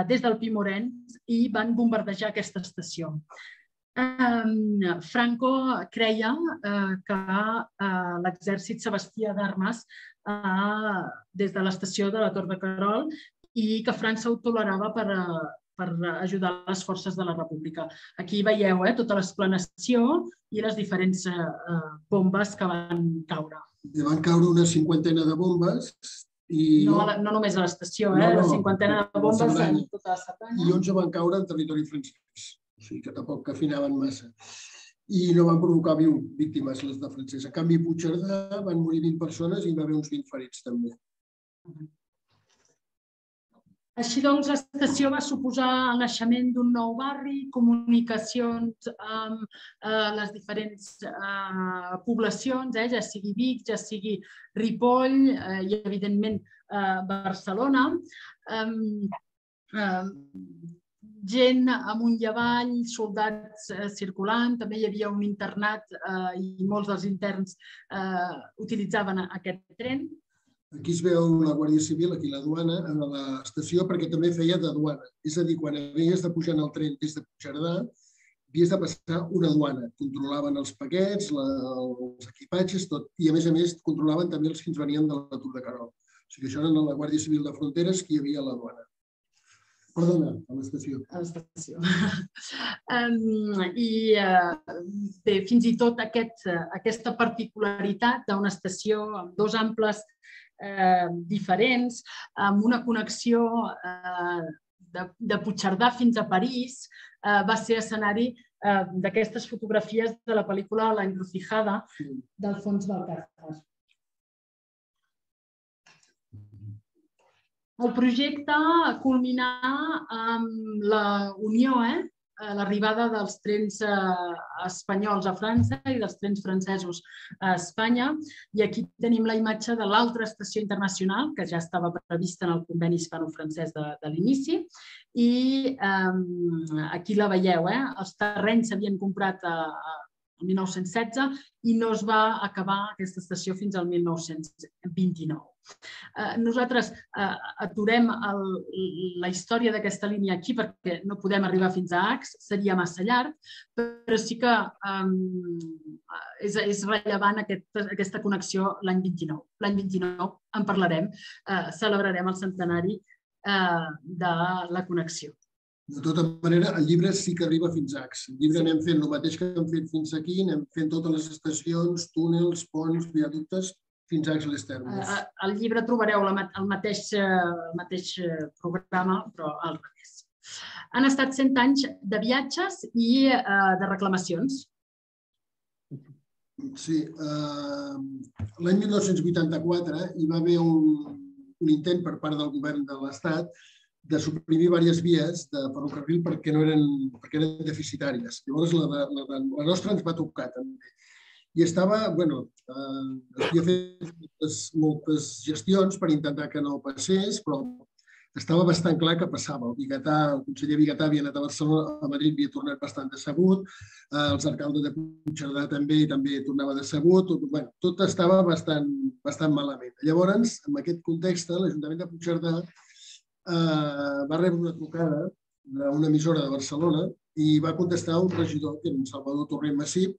des del Pimorenc i van bombardejar aquesta estació. Franco creia que l'exèrcit s'abastia d'armes des de l'estació de la Tor de Querol i que França ho tolerava per ajudar les forces de la República. Aquí veieu tota l'explanació i les diferents bombes que van caure. Van caure una cinquantena de bombes. No només a l'estació, la cinquantena de bombes en tota la Cerdanya. I 11 van caure en territori francès, o sigui que tampoc afinaven massa. I no van provocar víctimes les de francès. En canvi, a Puigcerdà van morir 20 persones i hi va haver uns 20 ferits també. Així doncs, l'estació va suposar el naixement d'un nou barri, comunicacions amb les diferents poblacions, ja sigui Vic, ja sigui Ripoll i, evidentment, Barcelona. Gent amunt i avall, soldats circulant, també hi havia un internat i molts dels interns utilitzaven aquest tren. Aquí es veu la Guàrdia Civil, aquí la duana, a l'estació, perquè també feia de duana. És a dir, quan havies de pujar en el tren des de Puigcerdà, havies de passar una duana. Controlaven els paquets, els equipatges, tot. I, a més, controlaven també els que ens venien de la Tor de Querol. O sigui, això era la Guàrdia Civil de Fronteres que hi havia a la duana. Perdona, a l'estació. A l'estació. I fins i tot aquesta particularitat d'una estació amb dos amples diferents, amb una connexió de Puigcerdà fins a París, va ser escenari d'aquestes fotografies de la pel·lícula La Encrucijada d'Alfons Valcárcel. El projecte culminà amb la unió, l'arribada dels trens espanyols a França i dels trens francesos a Espanya. I aquí tenim la imatge de l'altra estació internacional, que ja estava prevista en el conveni hispano-francès de l'inici. I aquí la veieu, els terrenys s'havien comprat el 1916 i no es va acabar aquesta estació fins al 1929. Nosaltres aturem la història d'aquesta línia aquí perquè no podem arribar fins a Ax, seria massa llarg, però sí que és rellevant aquesta connexió l'any 29. L'any 29 en parlarem, celebrarem el centenari de la connexió. De tota manera, el llibre sí que arriba fins a Ax. El llibre anem fent el mateix que hem fet fins aquí, anem fent totes les estacions, túnels, ponts, viaductes, fins a Ax les Termes. Al llibre trobareu el mateix programa, però al revés. Han estat 100 anys de viatges i de reclamacions. Sí. L'any 1984 hi va haver un intent per part del govern de l'Estat de suprimir diverses vies de ferrocarril perquè eren deficitàries. Llavors, la nostra ens va tocar també. I estava, havia fet moltes gestions per intentar que no passés, però estava bastant clar que passava. El conseller Vigatà havia anat a Barcelona, a Madrid havia tornat bastant decebut, els alcaldes de Puigcerdà també tornava decebut, tot estava bastant malament. Llavors, en aquest context, l'Ajuntament de Puigcerdà va rebre una trucada d'una emissora de Barcelona i va contestar un regidor, que era un Salvador Torrent Massip,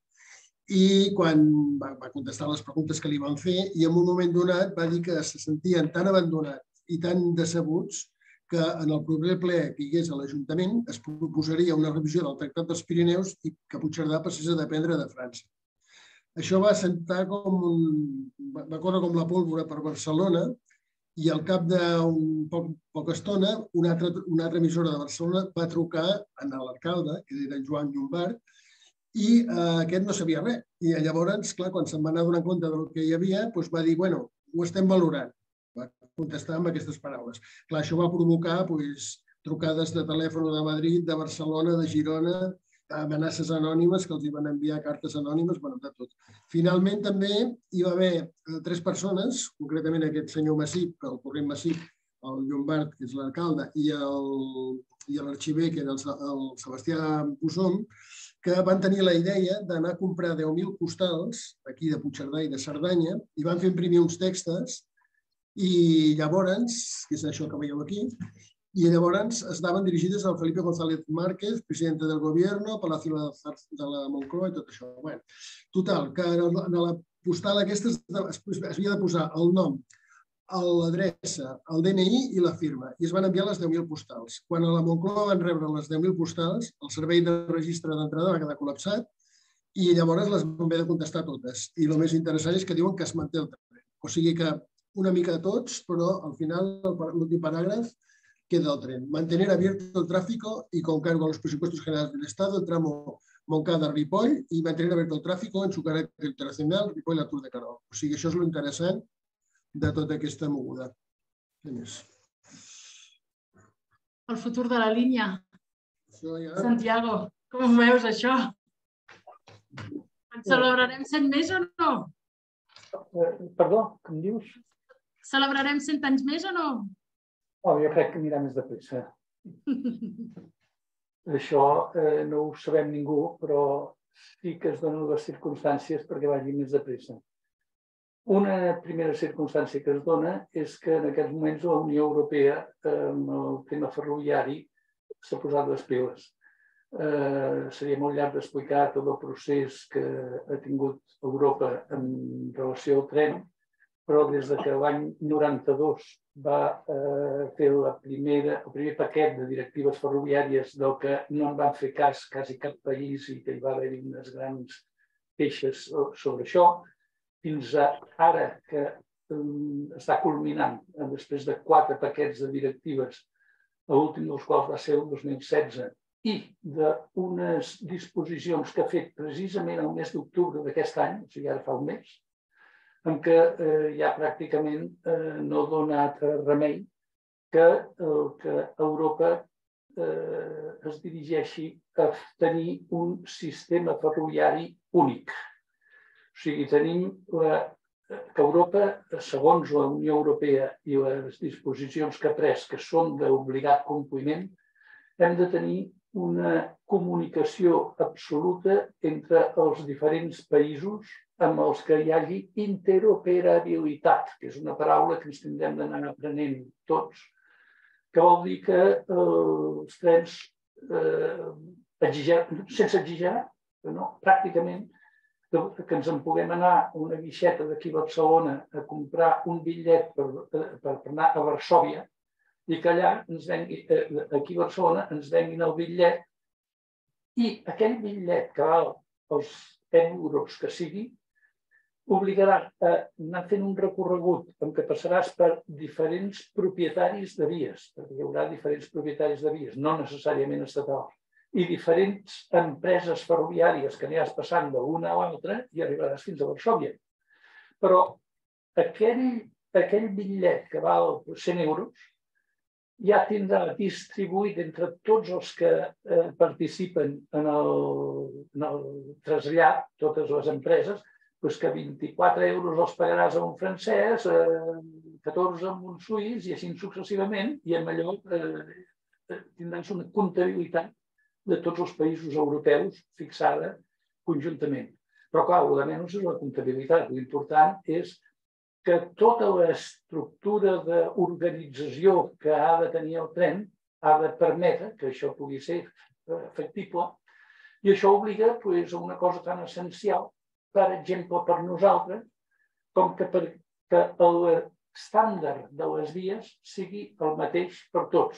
i quan va contestar les preguntes que li van fer i en un moment donat va dir que se sentien tan abandonats i tan decebuts que en el proper ple que hi hagués a l'Ajuntament es proposaria una revisió del Tractat dels Pirineus i que Puigcerdà passés a dependre de França. Això va córrer com la pólvora per Barcelona i al cap d'una poca estona una altra emissora de Barcelona va trucar a l'alcalde, que era Joan Llombart, i aquest no sabia res. I llavors, clar, quan se'n va anar donant compte del que hi havia, va dir, ho estem valorant. Va contestar amb aquestes paraules. Clar, això va provocar trucades de telèfon de Madrid, de Barcelona, de Girona, amenaces anònimes, que els hi van enviar cartes anònimes, de tot. Finalment també hi va haver 3 persones, concretament aquest senyor Massip, el Torrent Massip, el Llombart, que és l'alcalde, i i l'arxiver, que era el Sebastià Busom, que van tenir la idea d'anar a comprar 10.000 postals aquí de Puigcerdà i de Cerdanya i van fer imprimir uns textos i llavors, que és això que veieu aquí, i llavors estaven dirigides al Felipe González Márquez, presidente del gobierno, Palacio de la Moncloa i tot això. Bueno, total, que en la postal aquesta es havia de posar el nom, l'adreça, el DNI i la firma, i es van enviar les 10.000 postals. Quan a la Moncloa van rebre les 10.000 postals, el servei de registre d'entrada va quedar col·lapsat i llavors les van haver de contestar totes. I el més interessant és que diuen que es manté el tren. O sigui que una mica de tots, però al final l'últim paràgraf queda el tren. Mantener abierto el tráfico y con cargo a los presupuestos generales del Estado el tramo Montcada-Ripoll y mantener abierto el tráfico en su carácter internacional Ripoll-La Tour de Carol. O sigui, això és l'interessant de tota aquesta moguda. Què més? El futur de la línia. Santiago, com ho veus, això? En celebrarem 100 més o no? Perdó, què em dius? Celebrarem 100 anys més o no? Jo crec que anirà més de pressa. Això no ho sabem ningú, però sí que es donen les circumstàncies perquè vagi més de pressa. Una primera circumstància que es dona és que en aquests moments la Unió Europea, amb el tema ferroviari, s'ha posat les piles. Seria molt llarg d'explicar tot el procés que ha tingut Europa en relació al tren, però des que l'any 92 va fer el primer paquet de directives ferroviàries del que no en van fer cas quasi cap país i que hi va haver unes grans queixes sobre això, fins ara que està culminant, després de 4 paquets de directives, l'últim dels quals va ser el 2016, i d'unes disposicions que ha fet precisament el mes d'octubre d'aquest any, o sigui, ara fa un mes, en què ja pràcticament no dona altre remei que Europa es dirigeixi a tenir un sistema ferroviari únic. O sigui, tenim que Europa, segons la Unió Europea i les disposicions que ha pres, que són d'obligat compliment, hem de tenir una comunicació absoluta entre els diferents països amb els que hi hagi interoperabilitat, que és una paraula que ens tindrem d'anar aprenent tots, que vol dir que els trens, sense exagerar, pràcticament, que ens en puguem anar a una guixeta d'aquí a Barcelona a comprar un bitllet per anar a Varsòvia i que allà, aquí a Barcelona, ens venguin el bitllet i aquell bitllet que val els 10 euros que sigui, obligarà a anar fent un recorregut en què passaràs per diferents propietaris de vies, perquè hi haurà diferents propietaris de vies, no necessàriament estatals, i diferents empreses ferroviàries que aniràs passant d'una a l'altra i arribaràs fins a Varsòvia. Però aquell bitllet que val 100 euros ja tindrà distribuït entre tots els que participen en el trasllat, totes les empreses, que 24 euros els pagaràs a un francès, 14 a un suís i així successivament, i amb allò tindràs una comptabilitat de tots els països europeus fixada conjuntament. Però, clar, el de menys és la comptabilitat. L'important és que tota l'estructura d'organització que ha de tenir el tren ha de permetre que això pugui ser factible i això obliga a una cosa tan essencial, per exemple, per nosaltres, com que l'estàndard de les vies sigui el mateix per tots.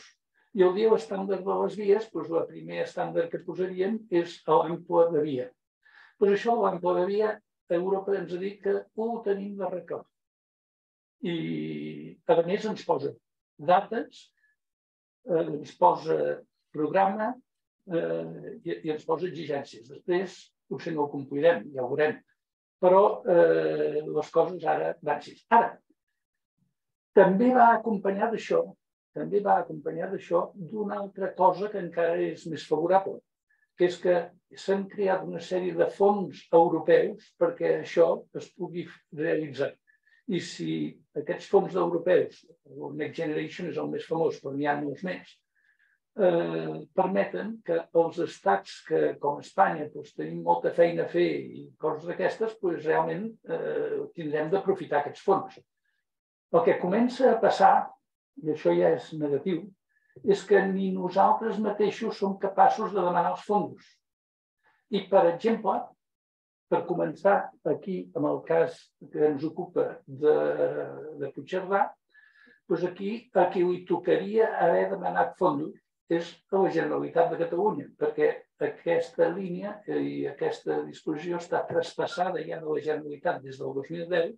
I el dia l'estàndard de les vies, el primer estàndard que posaríem és l'ample de via. Això, l'ample de via, Europa ens ha dit que ho tenim d'arreglar. I, a més, ens posa dates, ens posa programa i ens posa exigències. Després, potser no ho complirem, ja ho veurem. Però les coses ara van ser. Ara, també va acompanyar d'això d'una altra cosa que encara és més favorable, que és que s'han creat una sèrie de fons europeus perquè això es pugui realitzar. I si aquests fons europeus, el Next Generation és el més famós, però n'hi ha molts més, permeten que els estats que, com Espanya, tenim molta feina a fer i coses d'aquestes, realment tindrem d'aprofitar aquests fons. El que comença a passar, i això ja és negatiu, és que ni nosaltres mateixos som capaços de demanar els fons. I, per exemple, per començar aquí, amb el cas que ens ocupa de Puigcerdà, aquí li tocaria haver demanat fons és a la Generalitat de Catalunya, perquè aquesta línia i aquesta disposició està traspassada ja de la Generalitat des del 2010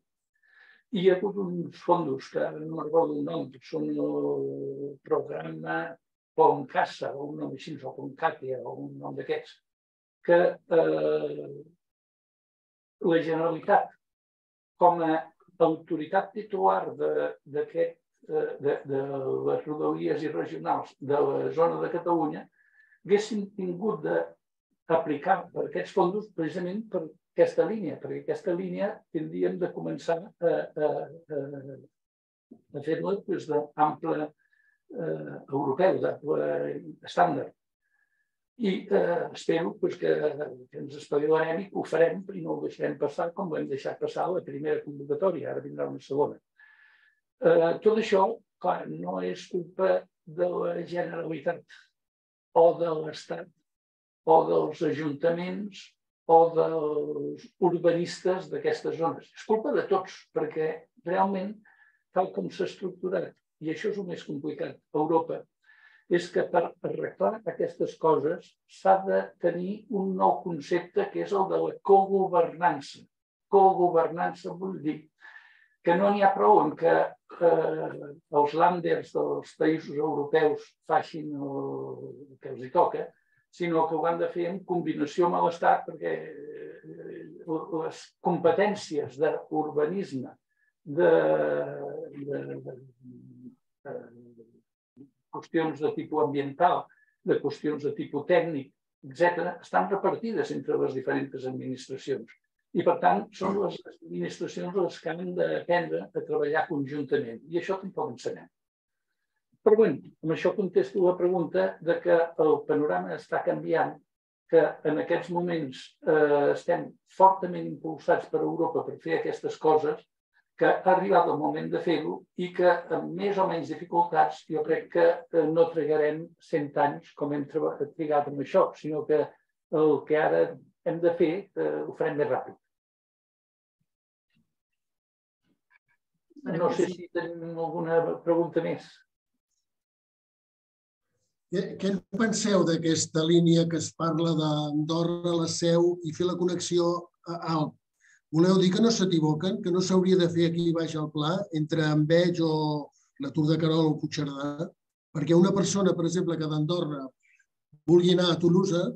i hi ha hagut uns fons que ara no recordo el nom, que són el programa Poncasa, o un nom així, o Poncatia, o un nom d'aquests, que la Generalitat, com a autoritat titular d'aquest de les rodalies i regionals de la zona de Catalunya, haguessin tingut d'aplicar per aquests fons precisament per aquesta línia, perquè aquesta línia tindríem de començar a fer-la d'ample europeu, d'ample estàndard. I espero que ens espavilarem i que ho farem i no ho deixarem passar com ho hem deixat passar a la primera convocatòria, ara vindrà una segona. Tot això, clar, no és culpa de la Generalitat o de l'Estat o dels ajuntaments o dels urbanistes d'aquestes zones. És culpa de tots, perquè realment, tal com s'ha estructurat, i això és el més complicat, a Europa, és que per arreglar aquestes coses s'ha de tenir un nou concepte que és el de la cogovernança. Cogovernança vol dir que no n'hi ha prou en que els länders dels països europeus facin el que els hi toca, sinó que ho han de fer en combinació amb l'Estat, perquè les competències d'urbanisme, de qüestions de tipus ambiental, de qüestions de tipus tècnic, etc., estan repartides entre les diferents administracions. I, per tant, són les administracions les que han d'aprendre a treballar conjuntament. I això tampoc en sabem. Però bé, amb això contesto la pregunta de que el panorama està canviant, que en aquests moments estem fortament impulsats per Europa per fer aquestes coses, que ha arribat el moment de fer-ho i que amb més o menys dificultats jo crec que no trigarem 100 anys com hem trigat amb això, sinó que el que ara hem de fer ho farem més ràpid. No sé si tenim alguna pregunta més. Què en penseu d'aquesta línia que es parla d'Andorra, la Seu i fer la connexió a Alp? Voleu dir que no s'equivoquen, que no s'hauria de fer aquí baix al pla, entre Enveig o la Tour de Querol o Puigcerdà? Perquè una persona, per exemple, que d'Andorra vulgui anar a Tolosa,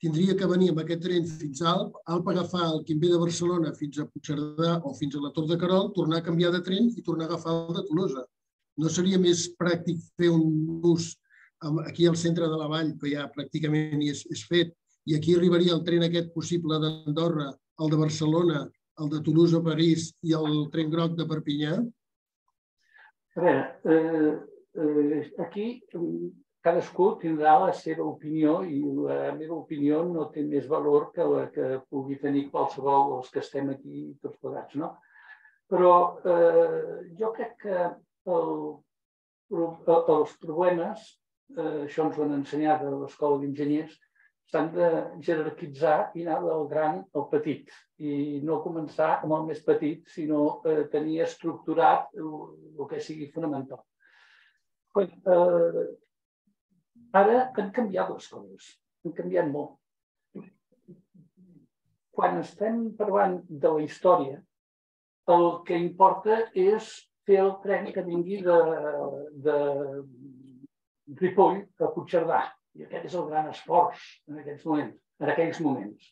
tindria que venir amb aquest tren fins a Alp, Alp agafar el que ve de Barcelona fins a Puigcerdà o fins a la Tour de Querol, tornar a canviar de tren i tornar a agafar el de Tolosa. No seria més pràctic fer un ús aquí al centre de la vall, que ja pràcticament és fet, i aquí arribaria el tren aquest possible d'Andorra, el de Barcelona, el de Toulouse a París i el tren groc de Perpinyà? A veure, aquí cadascú tindrà la seva opinió i la meva opinió no té més valor que la que pugui tenir qualsevol dels que estem aquí tots plegats, no? Però jo crec que els problemes, això ens ho han ensenyat a l'Escola d'Enginyers, s'han de jerarquitzar i anar del gran al petit i no començar amb el més petit, sinó tenir estructurat el que sigui fonamental. Ara han canviat les coses, han canviat molt. Quan estem parlant de la història, el que importa és fer el tren que vingui de Ripoll a Puigcerdà. I aquest és el gran esforç en aquells moments.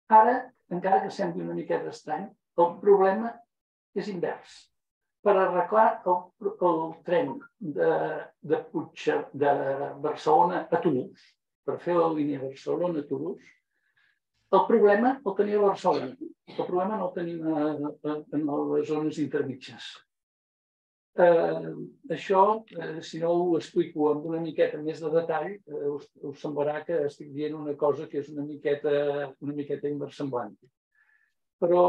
Ara, encara que sembli una miqueta estrany, el problema és invers. Per arreglar el tren de Barcelona a Toulouse, per fer la línia Barcelona-Toulouse, el problema el tenim a Barcelona. El problema no el tenim en les zones intermitges. Això, si no ho explico amb una miqueta més de detall, us semblarà que estic dient una cosa que és una miqueta inversemblant. Però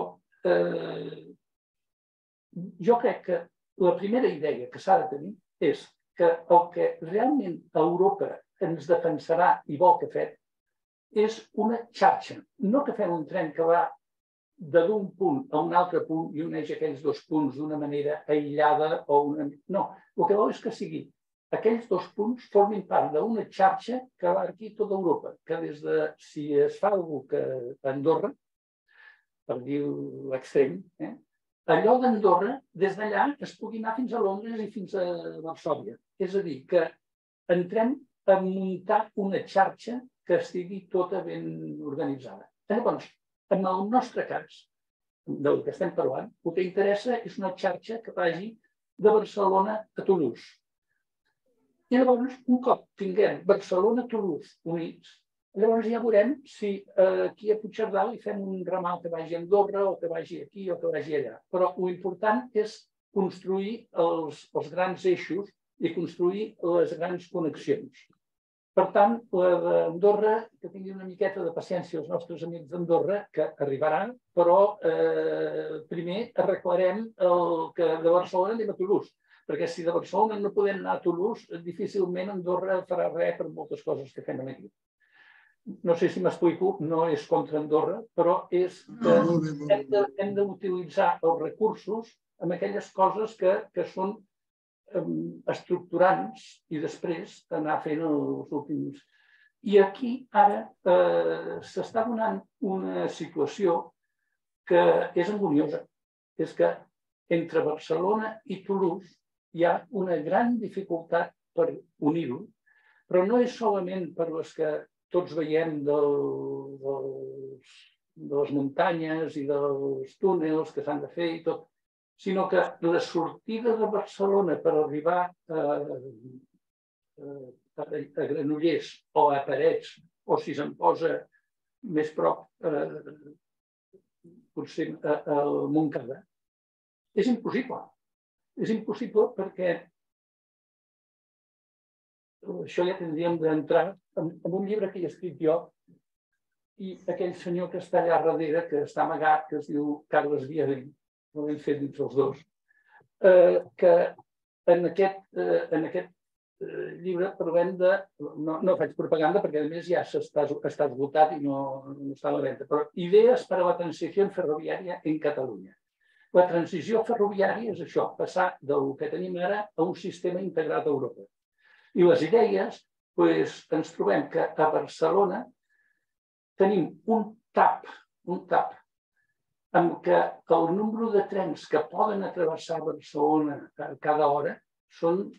jo crec que la primera idea que s'ha de tenir és que el que realment Europa ens defensarà i vol que fem és una xarxa. No que fem un tren que va d'un punt a un altre punt i uneix aquells dos punts d'una manera aïllada o una... No, el que vol és que sigui aquells dos punts formin part d'una xarxa que abarqui tota Europa, que des de, si es fa alguna cosa que Andorra, per dir l'extrem, allò d'Andorra, des d'allà es pugui anar fins a Londres i fins a Varsòvia. És a dir, que entrem a muntar una xarxa que estigui tota ben organitzada. Llavors, en el nostre cas, del que estem parlant, el que interessa és una xarxa que vagi de Barcelona a Toulouse. I llavors, un cop tinguem Barcelona-Toulouse units, llavors ja veurem si aquí a Puigcerdà li fem un ramal que vagi a Andorra o que vagi aquí o que vagi allà. Però l'important és construir els grans eixos i construir les grans connexions. Per tant, la d'Andorra, que tingui una miqueta de paciència els nostres amics d'Andorra, que arribaran, però primer arreglarem el que de Barcelona anem a Toulouse, perquè si de Barcelona no podem anar a Toulouse, difícilment Andorra farà res per moltes coses que fem aquí. No sé si m'explico, no és contra Andorra, però és que hem d'utilitzar els recursos en aquelles coses que són estructurants i després anar fent els últims. I aquí ara s'està donant una situació que és anguliosa. És que entre Barcelona i Toulouse hi ha una gran dificultat per unir-ho, però no és solament per les que tots veiem de les muntanyes i dels túnels que s'han de fer i tot, sinó que la sortida de Barcelona per arribar a Granollers o a Parets, o si se'n posa més prop, potser al Montcada, és impossible. És impossible perquè això ja tindríem d'entrar en un llibre que he escrit jo i aquell senyor que està allà darrere, que està amagat, que es diu Carles Viadell, no l'hem fet dins els dos, que en aquest llibre parlem de... No faig propaganda perquè a més ja està esgotat i no està a la venda, però idees per a la transició ferroviària en Catalunya. La transició ferroviària és això, passar del que tenim ara a un sistema integrat a Europa. I les idees, ens trobem que a Barcelona tenim un TAP, amb què el número de trens que poden travessar Barcelona cada hora són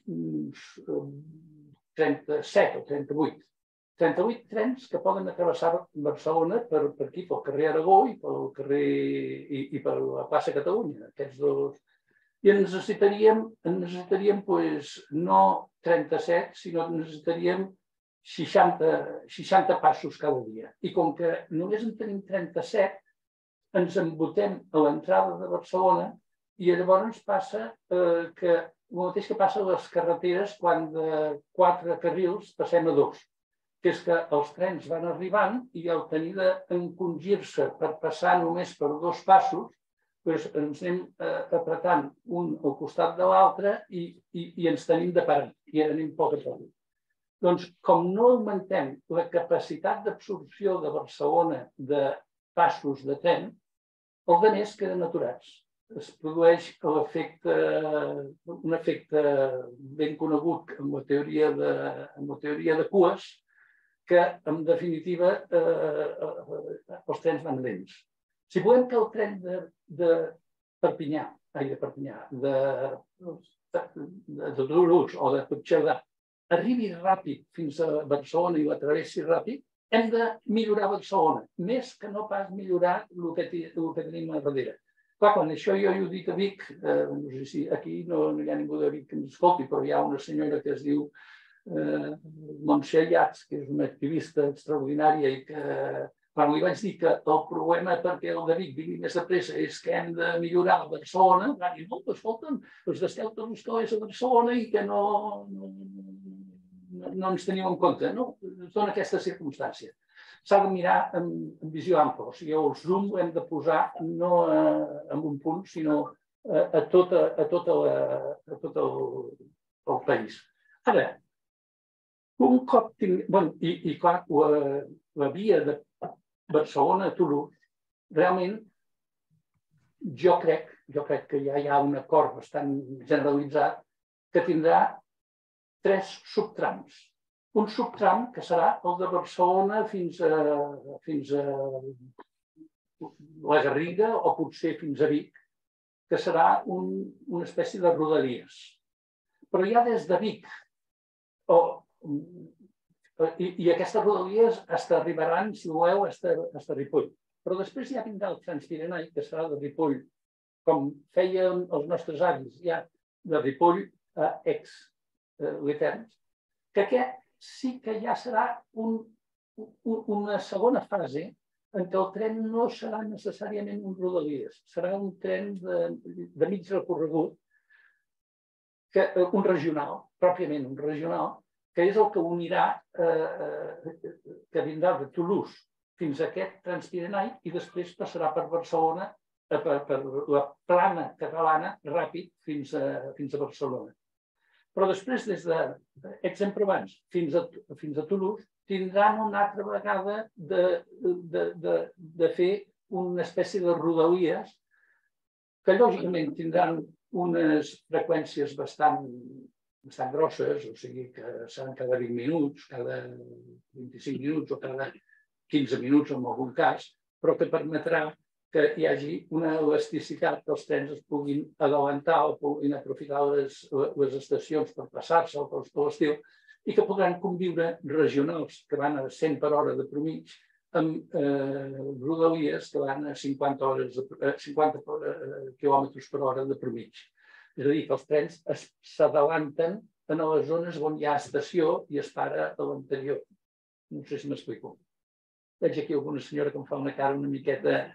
37 o 38. 38 trens que poden travessar Barcelona per aquí, pel carrer Aragó i per la plaça Catalunya, aquests dos. I en necessitaríem no 37, sinó que necessitaríem 60 passos cada dia. I com que només en tenim 37, ens embotem a l'entrada de Barcelona i llavors passa el mateix que passa a les carreteres quan de 4 carrils passem a 2, que és que els trens van arribant i al tenir d'encongir-se per passar només per 2 passos, ens anem apretant un al costat de l'altre i ens tenim de parar i anem poc a poc. Doncs com no augmentem la capacitat d'absorció de Barcelona de passos de tren, els altres queden aturats. Es produeix un efecte ben conegut amb la teoria de cues, que en definitiva els trens van lents. Si volem que el tren de Toulouse o de Puigcerdà arribi ràpid fins a Barcelona i la travessi ràpid, hem de millorar Barcelona, més que no pas millorar el que tenim a darrere. Clar, quan això jo ho dic a Vic, no sé si aquí no hi ha ningú de Vic que ens escolti, però hi ha una senyora que es diu Montse Ayats, que és una activista extraordinària i que Quan li vaig dir que el problema perquè el de Vic vingui més de pressa és que hem de millorar a Barcelona, va dir, no, escolta'm, els d'Estel Tolstoi és a Barcelona i que no ens teniu en compte. No, ens dona aquesta circumstància. S'ha de mirar amb visió ampla. O sigui, el zoom hem de posar no en un punt, sinó a tot el país. Ara, un cop tinguem... I clar, la via de Barcelona a Toulouse, realment jo crec que ja hi ha un acord bastant generalitzat que tindrà 3 subtrams. Un subtram que serà el de Barcelona fins a la Garriga o potser fins a Vic, que serà una espècie de rodalies. Però ja des de Vic, i aquestes rodalies arribaran, si voleu, fins a Ripoll. Però després ja vindrà el Transpirenai, que serà de Ripoll, com feien els nostres avis, ja de Ripoll a Ex-Literns, que aquest sí que ja serà una segona fase en què el tren no serà necessàriament un rodalies, serà un tren de mig recorregut, un regional, pròpiament un regional, que és el que unirà, que vindrà de Toulouse fins a aquest Transpirenai i després passarà per Barcelona, per la plana catalana, ràpid, fins a Barcelona. Però després, des d'Aix-en-Provence fins a Toulouse, tindran una altra vegada de fer una espècie de rodalies que, lògicament, tindran unes freqüències bastant grosses, o sigui que seran cada 20 minuts, cada 25 minuts o cada 15 minuts en algun cas, però que permetrà que hi hagi una elasticitat que els trens es puguin adelantar o puguin aprofitar les estacions per passar-se o per l'estiu i que podran conviure regionals que van a 100 per hora de promig amb rodalies que van a 50 quilòmetres per hora de promig. És a dir, que els trens s'adalanten en les zones on hi ha estació i es para a l'anterior. No sé si m'explico. Veig aquí alguna senyora que em fa una cara una miqueta...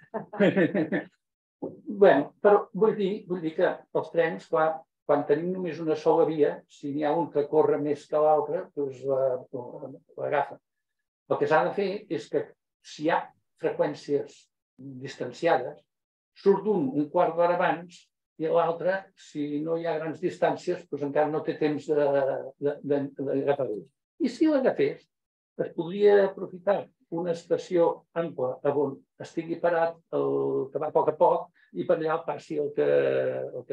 Bé, però vull dir que els trens, quan tenim només una sola via, si n'hi ha un que corre més que l'altre, doncs l'agafa. El que s'ha de fer és que si hi ha freqüències distanciades, surt un quart d'hora abans i l'altre, si no hi ha grans distàncies, doncs encara no té temps d'agafar-lo. I si l'agafés, es podria aprofitar una estació ampla on estigui parat el que va a poc i per allà passi el que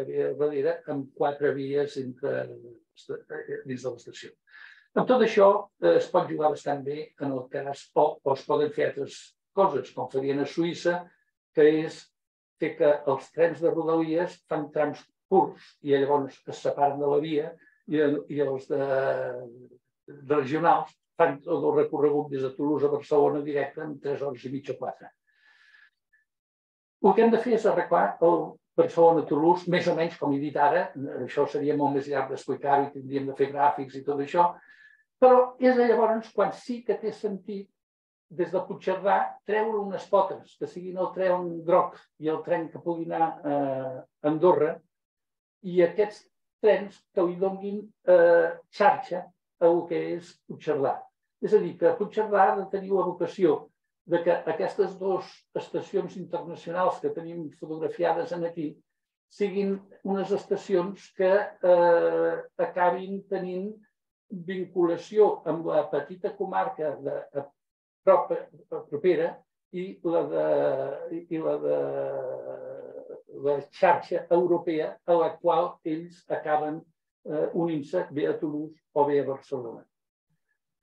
ve darrere amb 4 vies dins de l'estació. Amb tot això es pot jugar bastant bé en el cas, o es poden fer altres coses, com farien a Suïssa, que és fer que els trens de rodalies fan trams curts i llavors es separen de la via i els regionals fan tot el recorregut des de Toulouse a Barcelona directe en 3 hores i mitja o 4. El que hem de fer és arreglar el Barcelona-Toulouse, més o menys, com he dit ara, això seria molt més llarg d'explicar-ho i tindríem de fer gràfics i tot això, però és llavors quan sí que té sentit des de Puigcerdà treure unes potes, que siguin el tren groc i el tren que pugui anar a Andorra, i aquests trens que li donin xarxa el que és Puigcerdà. És a dir, que Puigcerdà ha de tenir la vocació que aquestes 2 estacions internacionals que tenim fotografiades aquí siguin unes estacions que acabin tenint vinculació amb la petita comarca propera i la xarxa europea a la qual ells acaben unint-se bé a Toulouse o bé a Barcelona.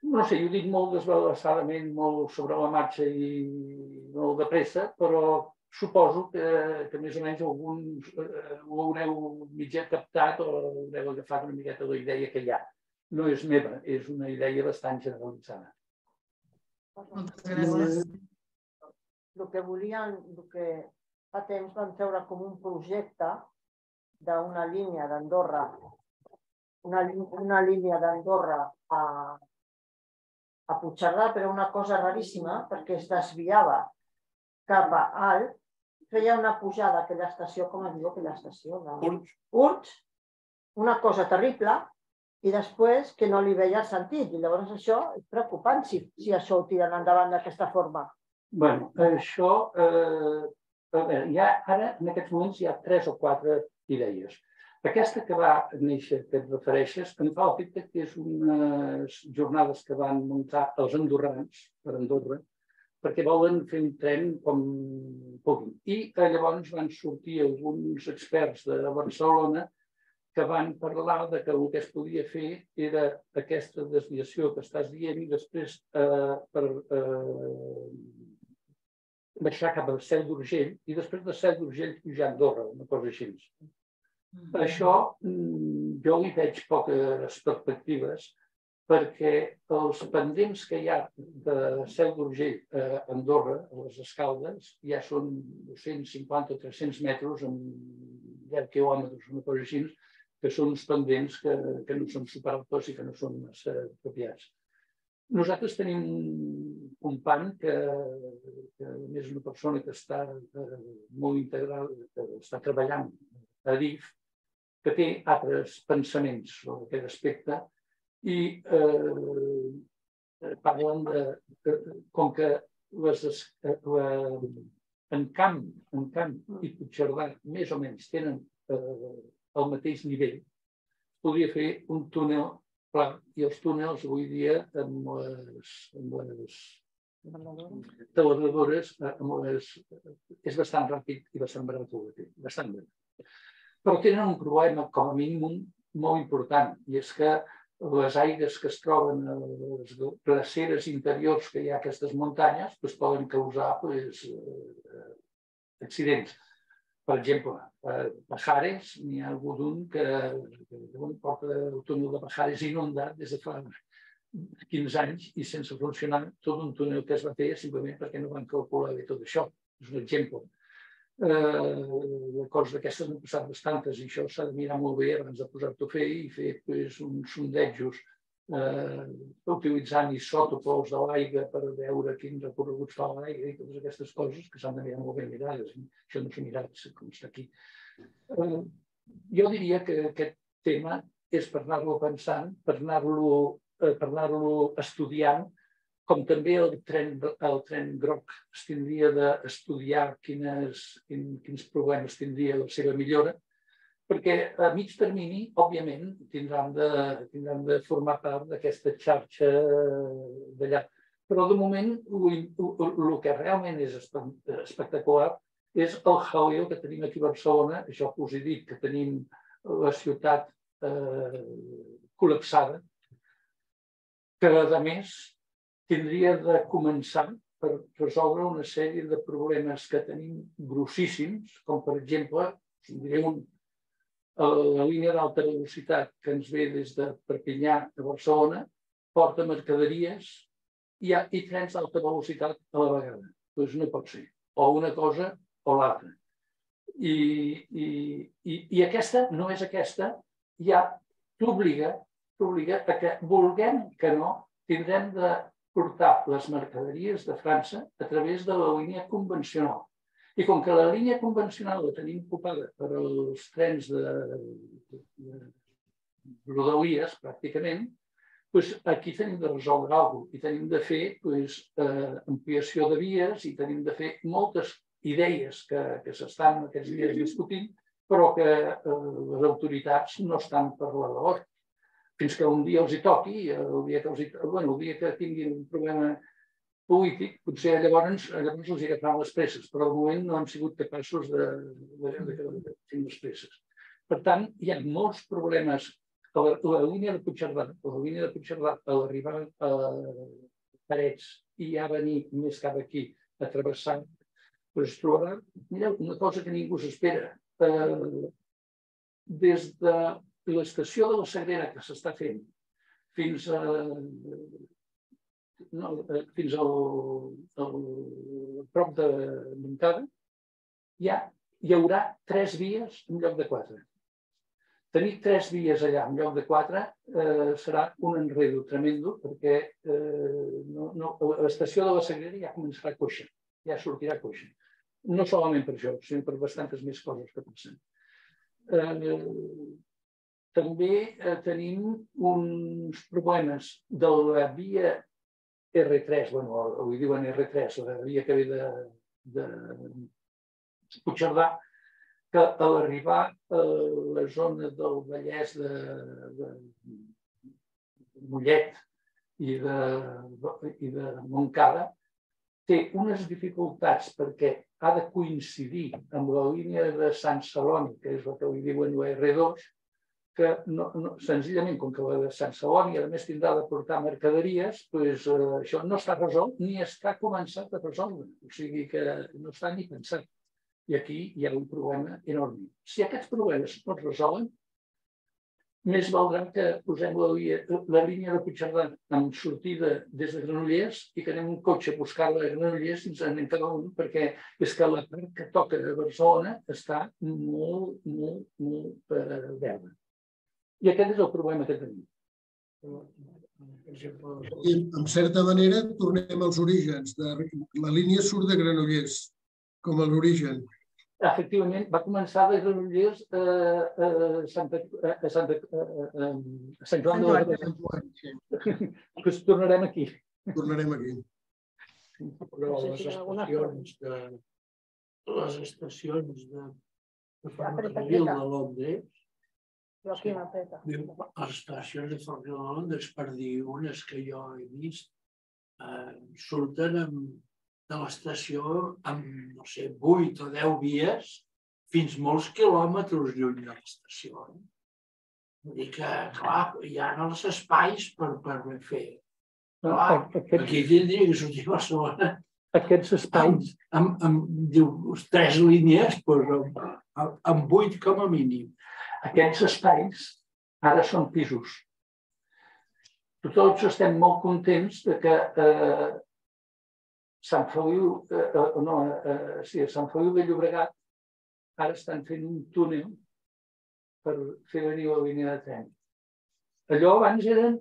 No sé, ho dic molt desballassadament, molt sobre la marxa i molt de pressa, però suposo que més o menys alguns ho haureu mitjà captat o haureu agafat una miqueta la idea que hi ha. No és meva, és una idea bastant generalitzada. Moltes gràcies. El que fa temps van treure com un projecte d'una línia d'Andorra, una línia d'Andorra a Puigcerdà, però una cosa raríssima, perquè es desviava cap a Alt, feia una pujada a aquella estació, com es diu aquella estació? Urts, una cosa terrible, i després que no li veia el sentit. I llavors això és preocupant si això ho tiren endavant d'aquesta forma. Bé, això, ara en aquests moments hi ha 3 o 4 idees. Aquesta que va néixer, que et refereixes, em fa l'efecte que és unes jornades que van muntar els andorrans per Andorra, perquè volen fer un tren com puguin. I llavors van sortir alguns experts de Barcelona que van parlar de que el que es podia fer era aquesta desviació que estàs dient i després baixar cap al Seu d'Urgell i després de Seu d'Urgell pujar a Andorra, una cosa així. Això jo hi veig poques perspectives perquè els pendents que hi ha de Seu d'Urgell a Andorra, a les Escaldes, ja són 250 o 300 metres amb 10 quilòmetres, una cosa així, que són uns pendents que no són superables i que no són massa apropiats. Nosaltres tenim un company que és una persona que està molt integrada, que està treballant a DIF, que té altres pensaments sobre aquest aspecte i parlen de com que en Camp i Puigcerdà més o menys tenen al mateix nivell, podria fer un túnel pla i els túnels avui dia amb les taladradores és bastant ràpid i bastant barat, bastant barat. Però tenen un problema, com a mínim, molt important, i és que les aigues que es troben a les glaceres interiors que hi ha a aquestes muntanyes poden causar accidents. Per exemple, a Pajares n'hi ha hagut un que porta el túnel de Pajares inundat des de fa 15 anys i sense funcionar tot un túnel que es va fer simplement perquè no van calcular bé tot això. És un exemple. Coses d'aquestes n'han passat bastantes i això s'ha de mirar molt bé abans de posar-t'ho a fer i fer uns sondejos utilitzant isòtops de l'aigua per veure quins recorreguts fa l'aigua i totes aquestes coses que s'han de mirar molt ben mirades. Això no s'ha mirat com està aquí. Jo diria que aquest tema és per anar-lo pensant, per anar-lo estudiant, com també el tren groc es tindria d'estudiar quins problemes tindria la seva millora, perquè a mig termini, òbviament, tindran de formar part d'aquesta xarxa d'allà. Però de moment, el que realment és espectacular és el jaleo que tenim aquí a Barcelona. Això que us he dit, que tenim la ciutat col·lapsada, que a més tindria de començar per resoldre una sèrie de problemes que tenim grossíssims, com per exemple, la línia d'alta velocitat que ens ve des de Perpinyà a Barcelona, porta mercaderies i trens d'alta velocitat a la vegada. Doncs no pot ser, o una cosa o l'altra. I aquesta no és aquesta, ja t'obliga a que, vulguem que no, tindrem de portar les mercaderies de França a través de la línia convencional. I com que la línia convencional la tenim ocupada per als trens de rodalies, pràcticament, aquí tenim de resoldre alguna cosa i tenim de fer ampliació de vies i tenim de fer moltes idees que s'estan aquests dies discutint, però que les autoritats no estan per la labor. Fins que un dia els hi toqui, el dia que tinguin un problema polític, potser llavors els hi agafaran les presses, però de moment no han sigut capaços de fer les presses. Per tant, hi ha molts problemes. La línia de Puigcerdà, a l'arribar a Parets i ja venir més cap aquí a travessar, es trobarà una cosa que ningú s'espera. Des de l'estació de la Sagrera que s'està fent fins al prop de Montcada hi haurà 3 vies en lloc de 4. tenir 3 vies allà en lloc de 4 serà un enredo tremendo perquè l'estació de la Sagrera ja començarà coixa, ja sortirà coixa. No solament per això, sinó per bastantes més coses que passen. També tenim uns problemes de la via R3, bueno, ho diuen R3, la via que ve de Puigcerdà, que a l'arribar a la zona del Vallès de Mollet i de Montcada té unes dificultats perquè ha de coincidir amb la línia de Sant Celoni, que és el que li diuen la R2, que senzillament, com que la de Sant Celoni a més tindrà de portar mercaderies, això no està resolt ni està començat a resoldre. O sigui que no està ni pensat. I aquí hi ha un problema enorme. Si aquests problemes no es resolen, més valdrà que posem la línia de Puigcerdà amb sortida des de Granollers i que anem un cotxe a buscar-la a Granollers i ens anem cada un, perquè és que la part que toca de Barcelona està molt, molt, molt verda. I aquest és el problema que tenim. En certa manera, tornem als orígens. La línia surt de Granollers, com a l'origen. Efectivament, va començar de Granollers a Sant Joan de Déu. Doncs tornarem aquí. Tornarem aquí. Però les estacions de ferrocarril de Londres, les estacions de ferrocarril de Londres, per dir unes que jo he vist, surten de l'estació amb, no sé, 8 o 10 vies fins molts quilòmetres lluny de l'estació. Vull dir que, clar, hi ha els espais per fer. Aquí tindria que sortir a Barcelona. Aquests espais Diu, 3 línies, amb 8 com a mínim. Aquests espais ara són pisos. Tots estem molt contents que Sant Feliu de Llobregat ara estan fent un túnel per fer venir la línia de tren. Allò abans era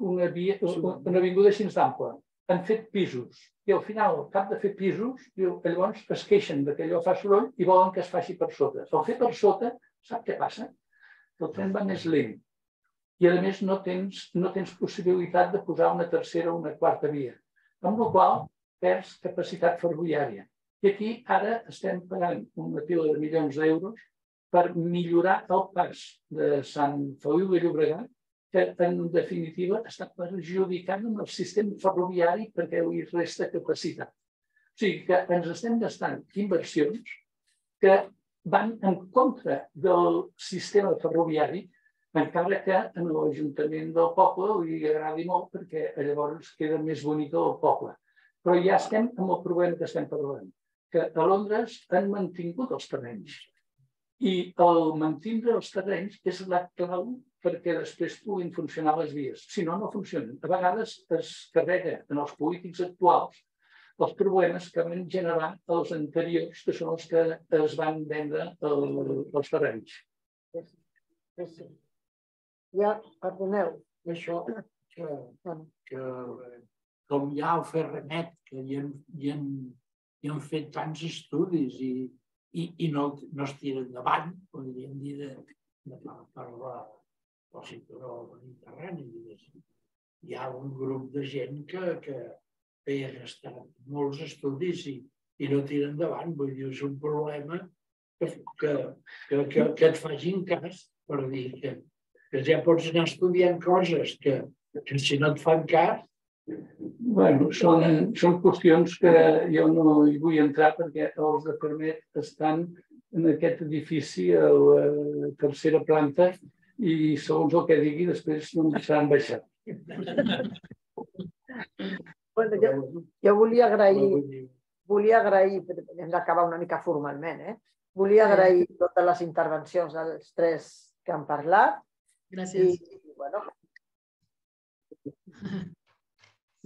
una avinguda així d'ample. Han fet pisos i al final, al cap de fer pisos, llavors es queixen que allò fa soroll i volen que es faci per sota. Al fer per sota, sap què passa? El tren va més lent i a més no tens possibilitat de posar una tercera o una quarta via. Amb la qual perds capacitat ferroviària. I aquí ara estem pagant una pila de milions d'euros per millorar el pas de Sant Feliu de Llobregat, que en definitiva està perjudicant el sistema ferroviari perquè li resta capacitat. O sigui que ens estem gastant inversions que van en contra del sistema ferroviari, encara que en l'Ajuntament del poble li agradi molt perquè llavors queda més bonic el poble. Però ja estem amb el problema que estem parlant, que a Londres han mantingut els terrenys. I el mantindre els terrenys és la clau perquè després puguin funcionar les vies. Si no, no funcionen. A vegades es carrega en els polítics actuals els problemes que van generar els anteriors, que són els que es van vendre els terrenys. Ja, perdoneu. Això que com hi ha el Ferranet, que hi han fet tants estudis i no es tira endavant, podríem dir, per la cinturó mediterrani. Hi ha un grup de gent que feia molts estudis i no tira endavant. Vull dir, és un problema que et facin cas, per dir que ja pots anar estudiant coses que si no et fan cas. Bueno, són qüestions que jo no hi vull entrar perquè els de Fermet estan en aquest edifici a la tercera planta i segons el que digui després no em deixaran baixar. Jo volia agrair, hem d'acabar una mica formalment, volia agrair totes les intervencions dels 3 que han parlat. Gràcies.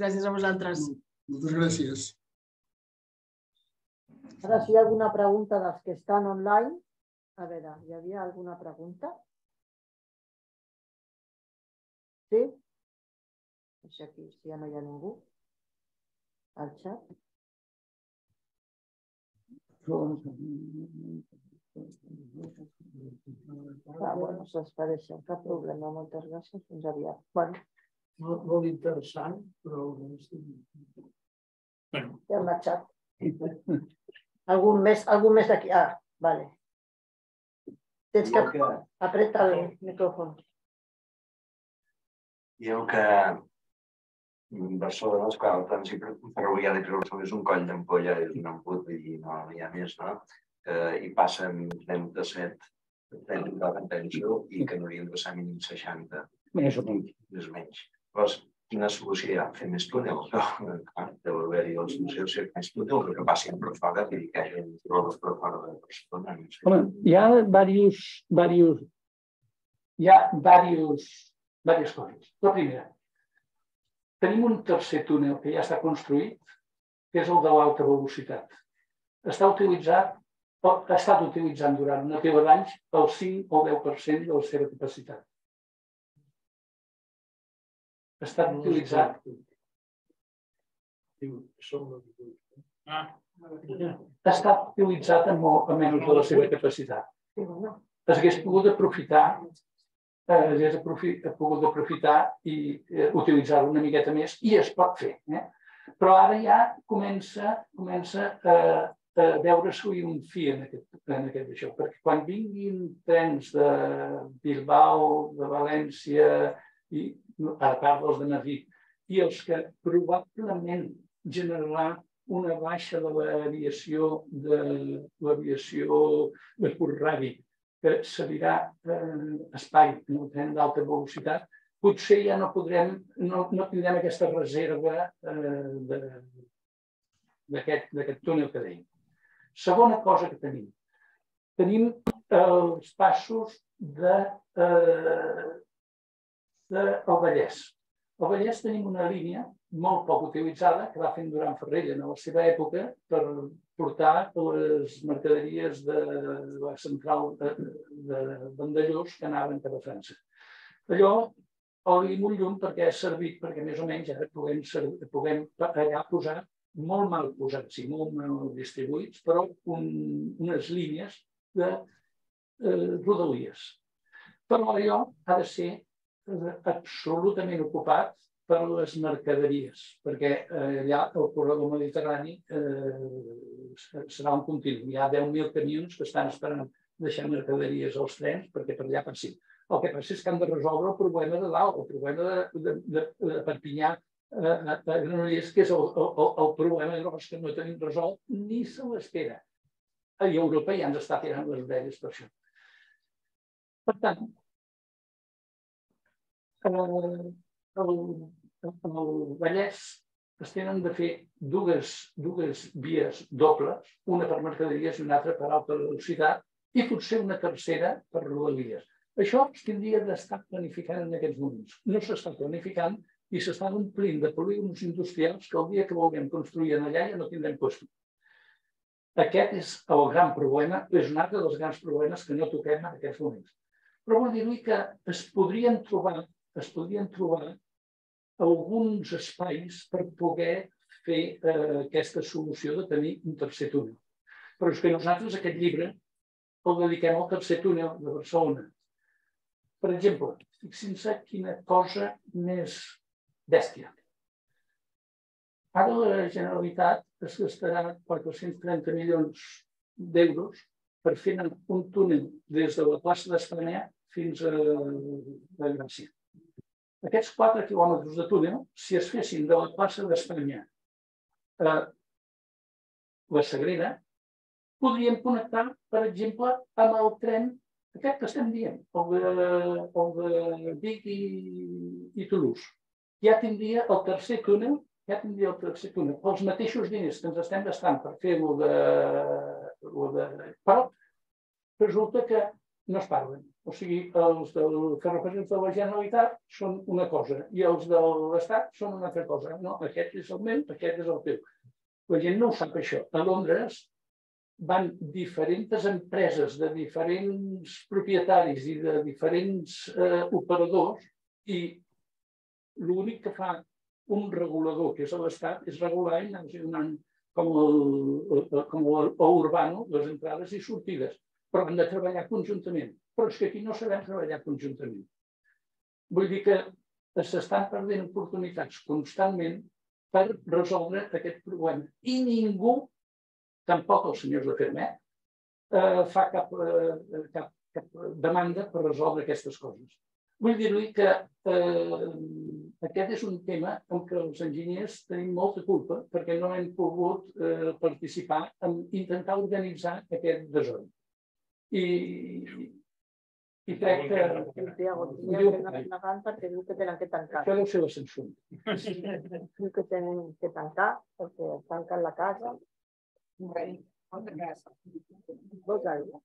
Gràcies a vosaltres. Moltes gràcies. Ara, si hi ha alguna pregunta dels que estan online. A veure, hi havia alguna pregunta? Sí? Deixa aquí, si ja no hi ha ningú. Al xat. Bueno, s'espereixen, cap problema, moltes gràcies, fins aviat. Molt interessant, però... Ja hem marxat. Algun més d'aquí? Ah, vale. Tens que apretar el micròfon. Diu que Barcelona, esclar, el trànsit ferroviari per Barcelona és un coll d'ampolla, és un embut, vull dir, no hi ha més, no? I passen 37 penso, i que n'haurien de passar mínim 60. Més o menys. Llavors, quina solució hi ha? Fer més túnels? Deu haver-hi solucions fer més túnels, que passin per fora, i que hi hagi rodes per fora de Barcelona. Home, hi ha diverses coses. La primera, tenim un tercer túnel que ja està construït, que és el de l'alta velocitat. Ha estat utilitzant durant una pila d'anys el 5 o 10% de la seva capacitat. Ha estat utilitzat. Ha estat utilitzat a menys de la seva capacitat. S'hagués pogut aprofitar i utilitzar-ho una miqueta més, i es pot fer. Però ara ja comença a veure-s'hi un fi en aquest això, perquè quan vinguin trens de Bilbao, de València, i a part dels de Madrid, i els que probablement generaran una baixa de l'aviació de curt radi, que servirà espai en el tren d'alta velocitat, potser ja no tindrem aquesta reserva d'aquest túnel que dèiem. Segona cosa que tenim. Tenim els passos del Vallès. Al Vallès tenim una línia molt poc utilitzada que va fer en Duran Ferrell en la seva època per portar les mercaderies de la central de Vandellós que anaven cap a França. Allò oli i llum perquè ha servit perquè més o menys ara puguem allà posar molt mal posats i molt mal distribuïts, però unes línies de rodalies. Però allò ha de ser absolutament ocupat per les mercaderies, perquè allà el corredor mediterrani serà un continu. Hi ha 10.000 camions que estan esperant deixar mercaderies als trens perquè per allà passin. El que passa és que han de resoldre el problema de dalt, el problema de Perpinyà a Granollers, que és el problema gros que no tenim resolt, ni se l'espera. A Europa ja ens està tirant les orelles per això. Per tant, al Vallès es tenen de fer dues vies dobles, una per mercaderies i una altra per alta velocitat, i potser una tercera per rodalies. Això es tindria d'estar planificant en aquests moments. No s'està planificant i s'estan omplint de polígons industrials que el dia que vulguem construir allà ja no tindrem puesto. Aquest és el gran problema, és un altre dels grans problemes que no toquem en aquests moments. Però vol dir-li que es podrien trobar alguns espais per poder fer aquesta solució de tenir un tercer túnel. Però és que nosaltres aquest llibre el dediquem al tercer túnel de Barcelona. Per exemple, fixin-se quina cosa més bèstia. Ara la Generalitat es gastarà 430 milions d'euros per fer un túnel des de la plaça d'Espanya fins a Gràcia. Aquests 4 quilòmetres de túnel, si es fessin de la plaça d'Espanya a la Sagrera, podríem connectar, per exemple, amb el tren aquest que estem dient, el de Vic i Toulouse. Ja tindria el tercer túnel, els mateixos diners que ens estem gastant per fer-ho però resulta que no es parlen. O sigui, els del ferrocarrils de la Generalitat són una cosa i els de l'Estat són una altra cosa. No, aquest és el meu, aquest és el teu. La gent no ho sap, això. A Londres van diferents empreses de diferents propietaris i de diferents operadors i l'únic que fa un regulador, que és l'Estat, és regular i anar-los donant com l'urbano les entrades i sortides, però han de treballar conjuntament. Però és que aquí no sabem treballar conjuntament. Vull dir que s'estan perdent oportunitats constantment per resoldre aquest problema. I ningú, tampoc els senyors de Fermet, fa cap demanda per resoldre aquestes coses. Vull dir-li que aquest és un tema en què els enginyers tenim molta culpa perquè no hem pogut participar en intentar organitzar aquest desori. I crec que... Perquè diu que tenen que tancar. Això deu ser la censura. Diu que tenen que tancar perquè tanquen la casa. Molta casa. Molta casa.